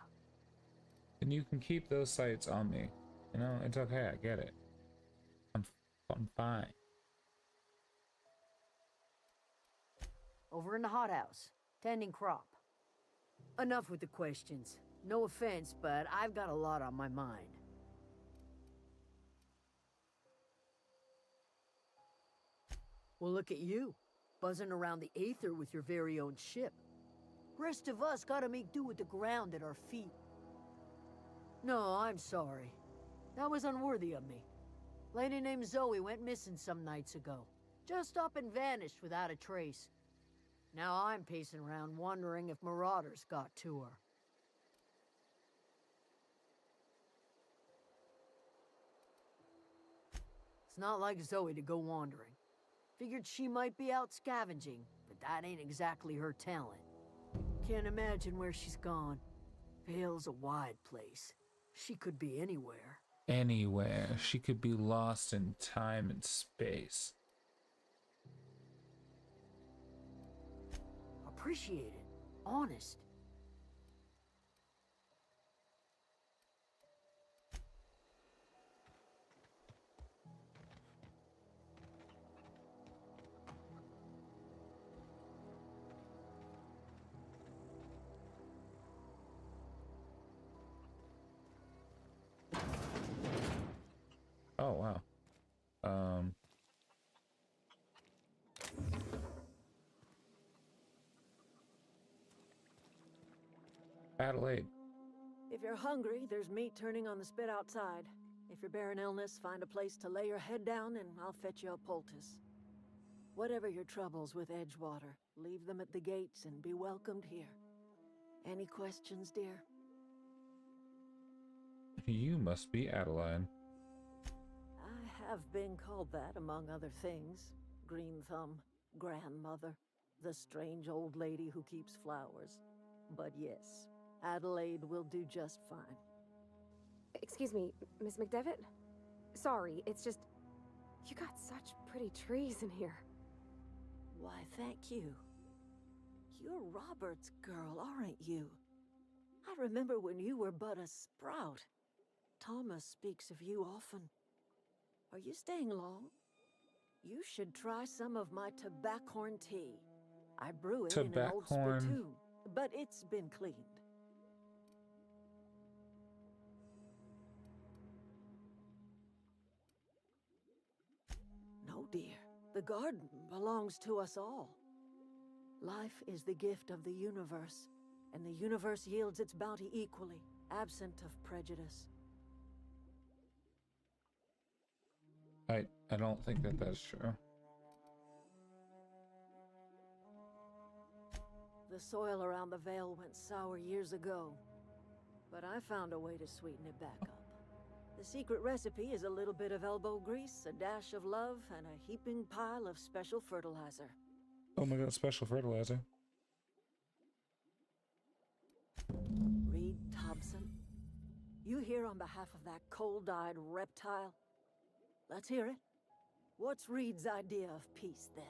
S4: And you can keep those sights on me. You know, it's okay, I get it. I'm fine.
S6: over in the hothouse, tending crop. Enough with the questions. No offense, but I've got a lot on my mind. Well, look at you, buzzing around the aether with your very own ship. Rest of us gotta make do with the ground at our feet. No, I'm sorry. That was unworthy of me. Lady named Zoe went missing some nights ago. Just up and vanished without a trace. Now I'm pacing around wondering if marauders got to her. It's not like Zoe to go wandering. Figured she might be out scavenging, but that ain't exactly her talent. Can't imagine where she's gone. Vale's a wide place. She could be anywhere.
S4: Anywhere. She could be lost in time and space.
S6: Appreciate it. Honest.
S4: Oh, wow. Adelaide.
S10: If you're hungry, there's meat turning on the spit outside. If you're bearing illness, find a place to lay your head down and I'll fetch you a poultice. Whatever your troubles with Edgewater, leave them at the gates and be welcomed here. Any questions, dear?
S4: You must be Adeline.
S10: I have been called that, among other things. Green Thumb, grandmother, the strange old lady who keeps flowers. But yes, Adelaide will do just fine.
S20: Excuse me, Miss McDevitt? Sorry, it's just... You got such pretty trees in here.
S10: Why, thank you. You're Robert's girl, aren't you? I remember when you were but a sprout. Thomas speaks of you often. Are you staying long? You should try some of my tobaccorn tea. I brew it in an old spittoon, but it's been cleaned. No, dear. The garden belongs to us all. Life is the gift of the universe, and the universe yields its bounty equally, absent of prejudice.
S4: I don't think that that's true.
S10: The soil around the Vale went sour years ago, but I found a way to sweeten it back up. The secret recipe is a little bit of elbow grease, a dash of love, and a heaping pile of special fertilizer.
S4: Oh my god, special fertilizer.
S10: Reed Thompson, you here on behalf of that cold-eyed reptile? Let's hear it. What's Reed's idea of peace, then?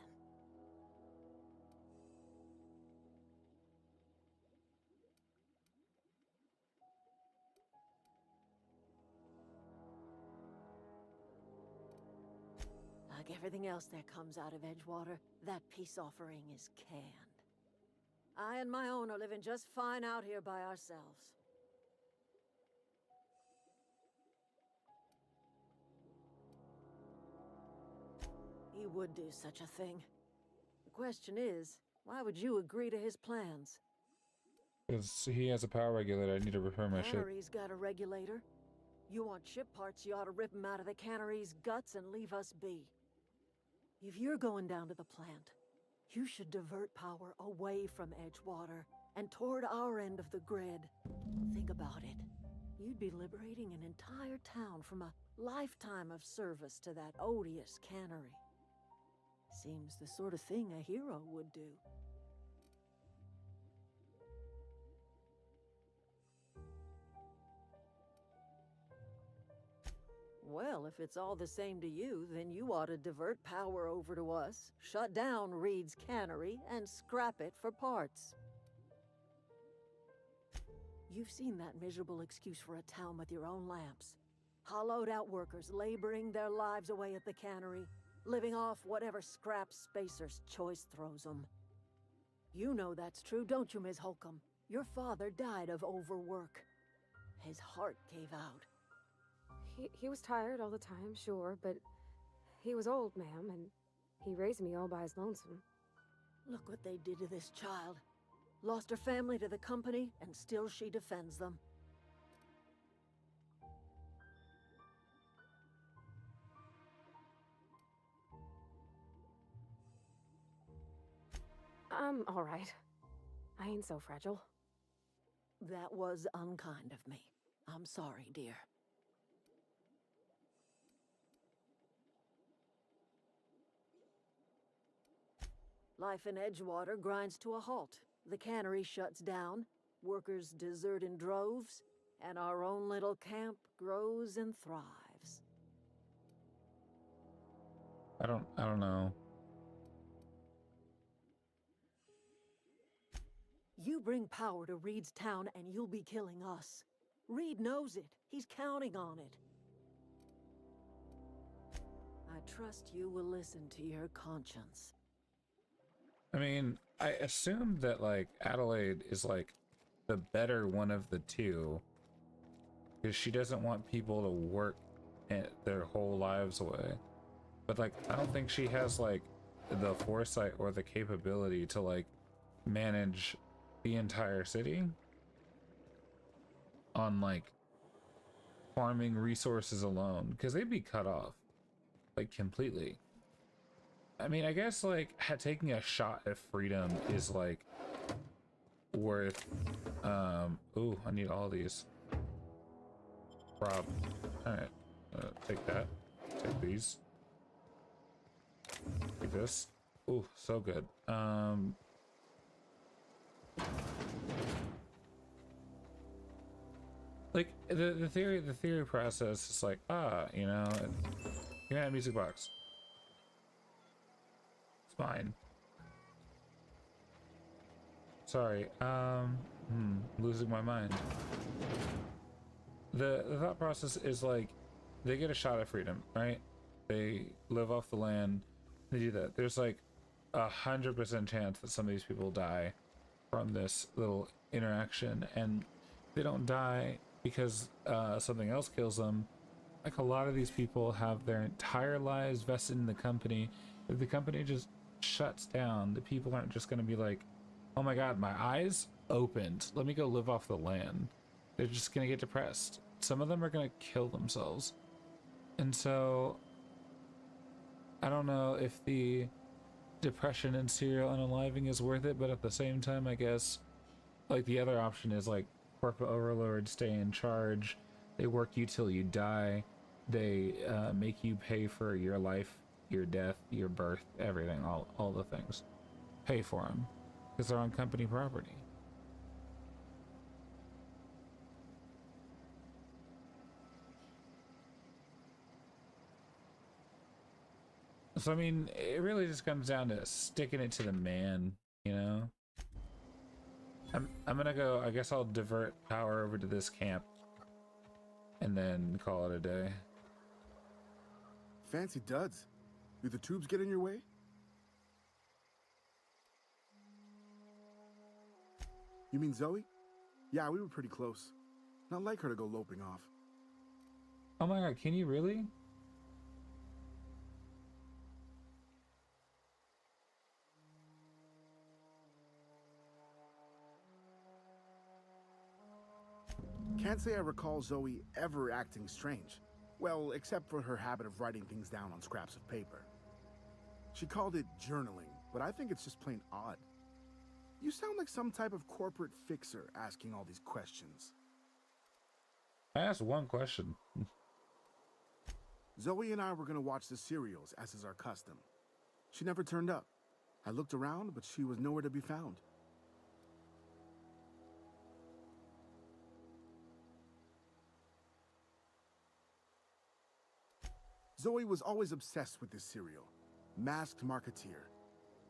S10: Like everything else that comes out of Edgewater, that peace offering is canned. I and my own are living just fine out here by ourselves. He would do such a thing. The question is, why would you agree to his plans?
S4: Because he has a power regulator. I need to repair my ship.
S10: Cannery's got a regulator. You want ship parts, you ought to rip him out of the cannery's guts and leave us be. If you're going down to the plant, you should divert power away from Edgewater and toward our end of the grid. Think about it. You'd be liberating an entire town from a lifetime of service to that odious cannery. Seems the sort of thing a hero would do. Well, if it's all the same to you, then you ought to divert power over to us, shut down Reed's cannery, and scrap it for parts. You've seen that miserable excuse for a town with your own lamps. Hollowed out workers laboring their lives away at the cannery, living off whatever scrap Spacer's choice throws them. You know that's true, don't you, Miss Holcomb? Your father died of overwork. His heart gave out.
S20: He was tired all the time, sure, but he was old, ma'am, and he raised me all by his lonesome.
S10: Look what they did to this child. Lost her family to the company, and still she defends them.
S20: I'm all right. I ain't so fragile.
S10: That was unkind of me. I'm sorry, dear. Life in Edgewater grinds to a halt. The cannery shuts down, workers desert in droves, and our own little camp grows and thrives.
S4: I don't know.
S10: You bring power to Reed's town and you'll be killing us. Reed knows it. He's counting on it. I trust you will listen to your conscience.
S4: I mean, I assume that, like, Adelaide is, like, the better one of the two. Because she doesn't want people to work their whole lives away. But, like, I don't think she has, like, the foresight or the capability to, like, manage the entire city on, like, farming resources alone. Because they'd be cut off, like, completely. I mean, I guess, like, taking a shot at freedom is, like, worth, ooh, I need all these. Rob. Alright. Take that. Take these. Take this. Ooh, so good. Like, the theory process is like, you know, you got a music box. Fine. Sorry, losing my mind. The thought process is like, they get a shot at freedom, right? They live off the land, they do that. There's like 100% chance that some of these people die from this little interaction, and they don't die because something else kills them. Like, a lot of these people have their entire lives vested in the company. If the company just shuts down, the people aren't just going to be like, oh my god, my eyes opened, let me go live off the land. They're just going to get depressed. Some of them are going to kill themselves. And so I don't know if the depression and serial unaliving is worth it, but at the same time, I guess, like, the other option is like corporate overlords stay in charge, they work you till you die, they make you pay for your life, your death, your birth, everything, all the things. Pay for them because they're on company property. So I mean, it really just comes down to sticking it to the man, you know? I'm gonna go, I guess I'll divert power over to this camp and then call it a day.
S14: Fancy duds. Do the tubes get in your way? You mean Zoe? Yeah, we were pretty close. Not like her to go loping off.
S4: Oh my god, can you really?
S14: Can't say I recall Zoe ever acting strange. Well, except for her habit of writing things down on scraps of paper. She called it journaling, but I think it's just plain odd. You sound like some type of corporate fixer asking all these questions.
S4: I asked one question.
S14: Zoe and I were gonna watch the serials, as is our custom. She never turned up. I looked around, but she was nowhere to be found. Zoe was always obsessed with this serial. Masked Marketeer.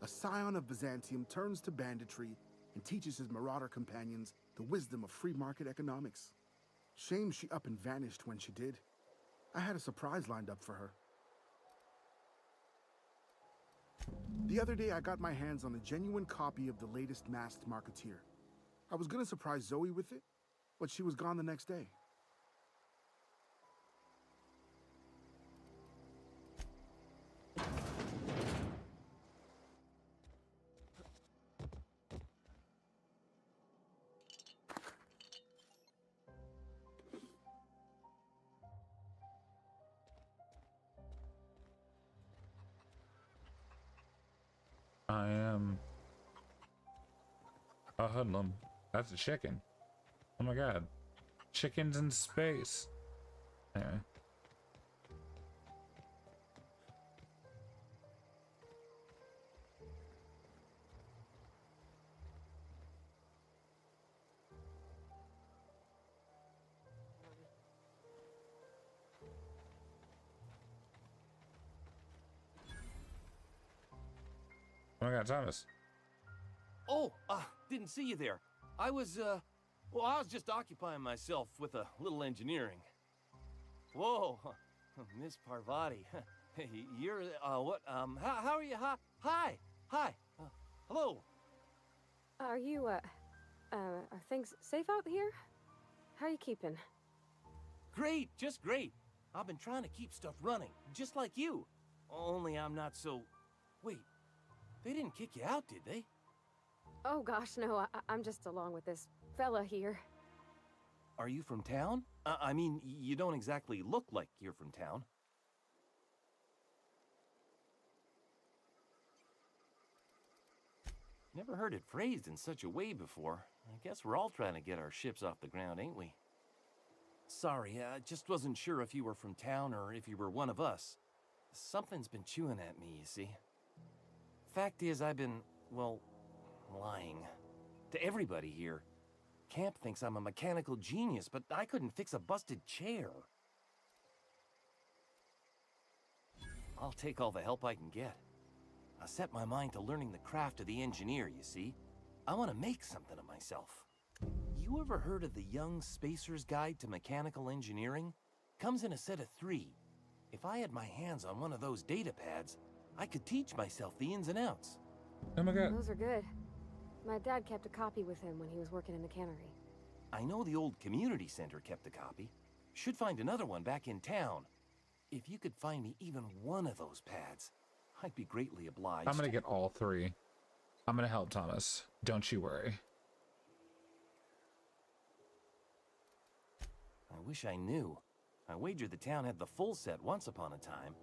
S14: A scion of Byzantium turns to banditry and teaches his marauder companions the wisdom of free market economics. Shame she up and vanished when she did. I had a surprise lined up for her. The other day, I got my hands on a genuine copy of the latest Masked Marketeer. I was gonna surprise Zoe with it, but she was gone the next day.
S4: I am a hoodlum. That's a chicken. Oh my god. Chickens in space. Anyway. Oh my god, Thomas.
S17: Oh, didn't see you there. I was just occupying myself with a little engineering. Whoa, Miss Parvati. You're, what, how are you? Hi, hello.
S20: Are you, are things safe out here? How are you keeping?
S17: Great, just great. I've been trying to keep stuff running, just like you. Only I'm not so... Wait, they didn't kick you out, did they?
S20: Oh gosh, no, I'm just along with this fella here.
S17: Are you from town? I mean, you don't exactly look like you're from town. Never heard it phrased in such a way before. I guess we're all trying to get our ships off the ground, ain't we? Sorry, I just wasn't sure if you were from town or if you were one of us. Something's been chewing at me, you see. Fact is, I've been, well, lying. To everybody here. Camp thinks I'm a mechanical genius, but I couldn't fix a busted chair. I'll take all the help I can get. I set my mind to learning the craft of the engineer, you see. I want to make something of myself. You ever heard of the Young Spacer's Guide to Mechanical Engineering? Comes in a set of 3. If I had my hands on one of those data pads, I could teach myself the ins and outs.
S4: Oh my god.
S20: Those are good. My dad kept a copy with him when he was working in the cannery.
S17: I know the old community center kept a copy. Should find another one back in town. If you could find me even one of those pads, I'd be greatly obliged.
S4: I'm gonna get all 3. I'm gonna help Thomas. Don't you worry.
S17: I wish I knew. I wagered the town had the full set once upon a time.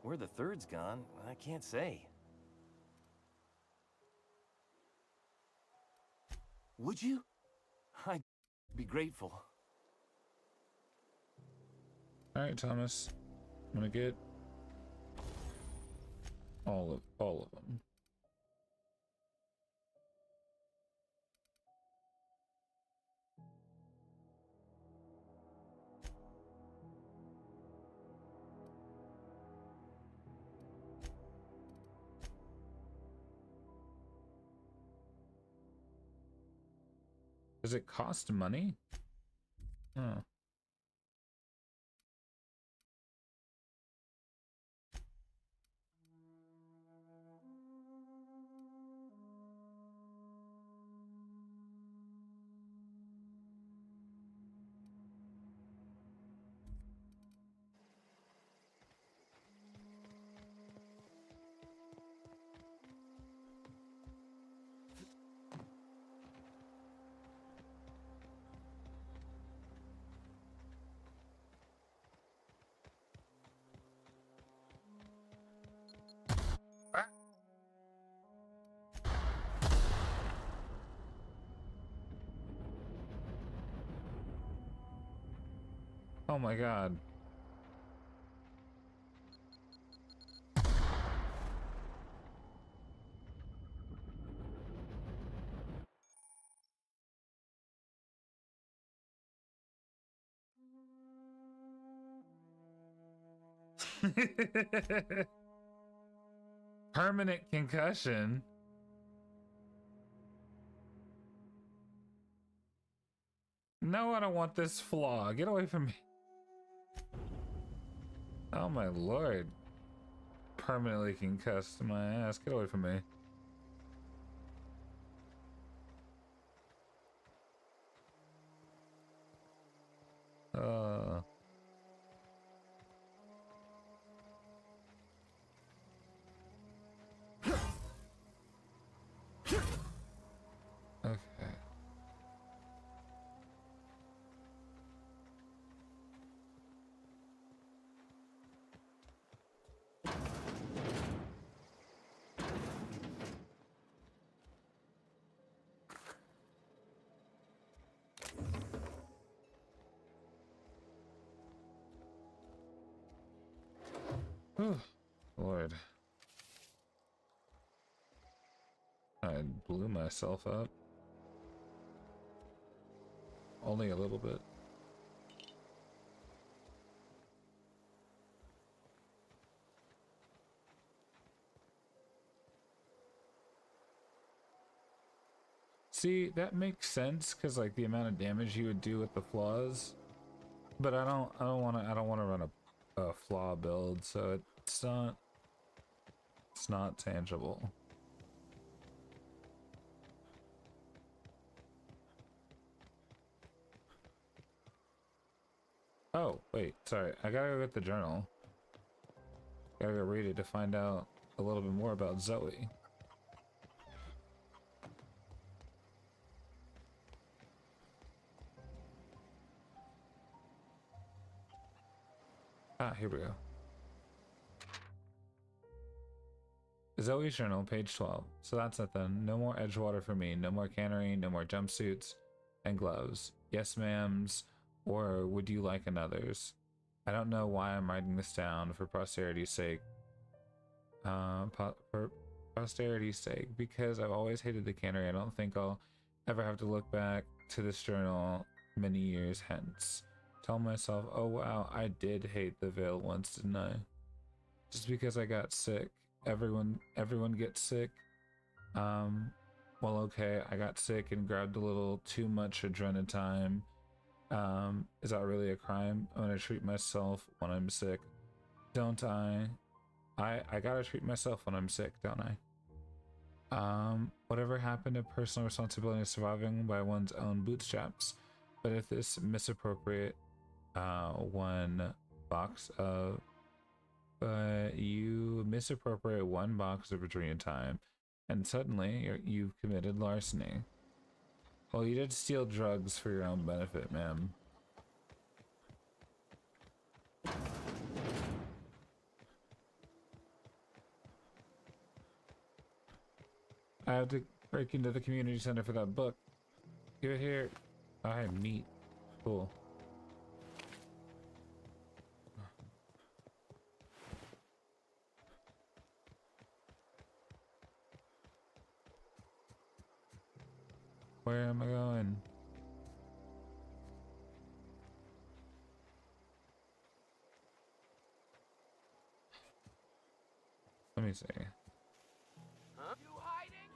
S17: Where the third's gone, I can't say. Would you? I'd be grateful.
S4: Alright, Thomas. I'm gonna get all of them. Does it cost money? Oh. Oh my god. Permanent concussion. No, I don't want this flaw. Get away from me. Oh my lord. permanently concussed in my ass. Get away from me. Okay. Oh, Lord. I blew myself up. Only a little bit. See, that makes sense because like the amount of damage you would do with the flaws. But I don't want to run a flaw build, so it's not tangible. Oh, wait, sorry. I gotta go get the journal. Gotta go read it to find out a little bit more about Zoe. Ah, here we go. Zoe's journal, page 12. So that's it then. No more Edgewater for me. No more cannery. No more jumpsuits and gloves. Yes, ma'ams. Or would you like another's? I don't know why I'm writing this down for posterity's sake. For posterity's sake, because I've always hated the cannery. I don't think I'll ever have to look back to this journal many years hence. Tell myself, oh wow, I did hate the veil once, didn't I? Just because I got sick. Everyone gets sick. Well, okay, I got sick and grabbed a little too much adrenatime. Is that really a crime? I'm gonna treat myself when I'm sick, don't I? I gotta treat myself when I'm sick, don't I? Whatever happened to personal responsibility of surviving by one's own bootstraps? But if this misappropriate one box of you misappropriate one box of adrenatime and suddenly you've committed larceny. Well, you did steal drugs for your own benefit, ma'am. I have to break into the community center for that book. You're here. I have meat. Cool. Where am I going? Let me see.
S16: Huh? You hiding?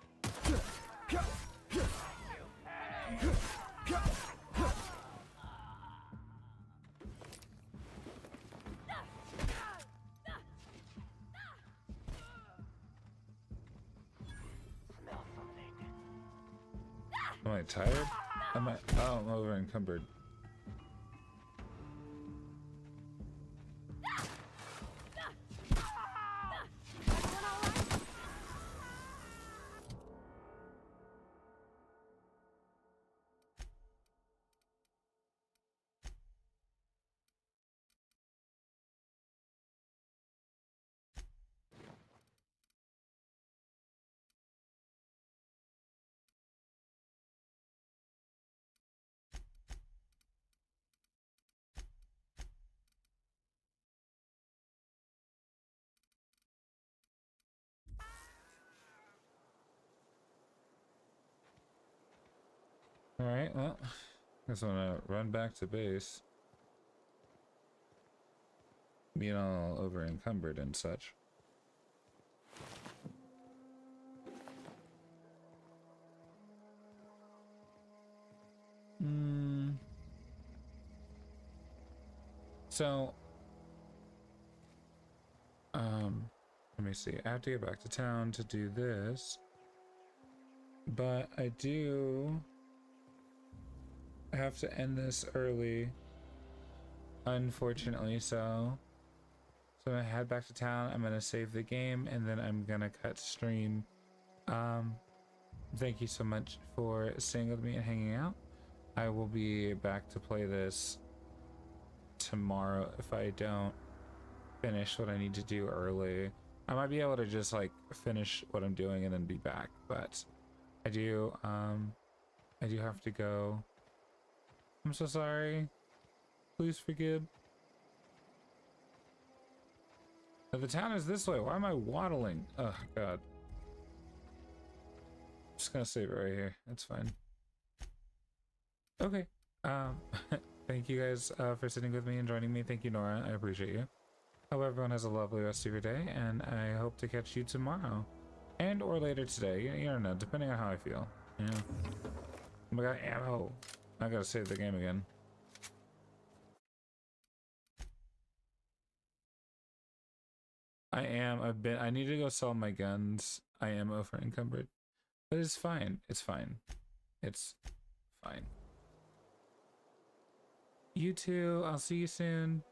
S4: Am I tired? Am I? Oh, I'm over encumbered. Alright, well, guess I'm gonna run back to base. Being all over encumbered and such. So, Let me see. I have to get back to town to do this. But I do have to end this early. Unfortunately, so I'm gonna head back to town. I'm gonna save the game and then I'm gonna cut stream. Thank you so much for staying with me and hanging out. I will be back to play this tomorrow if I don't finish what I need to do early. I might be able to just like finish what I'm doing and then be back, but I do have to go. I'm so sorry. Please forgive. The town is this way. Why am I waddling? Oh god. I'm just gonna save it right here. That's fine. Okay. Thank you guys for sitting with me and joining me. Thank you, Nora. I appreciate you. Hope everyone has a lovely rest of your day, and I hope to catch you tomorrow. And or later today. You don't know, depending on how I feel. Yeah. Oh my god, ammo. I gotta save the game again. I need to go sell my guns. I am over encumbered. But it's fine. It's fine. It's fine. You too. I'll see you soon.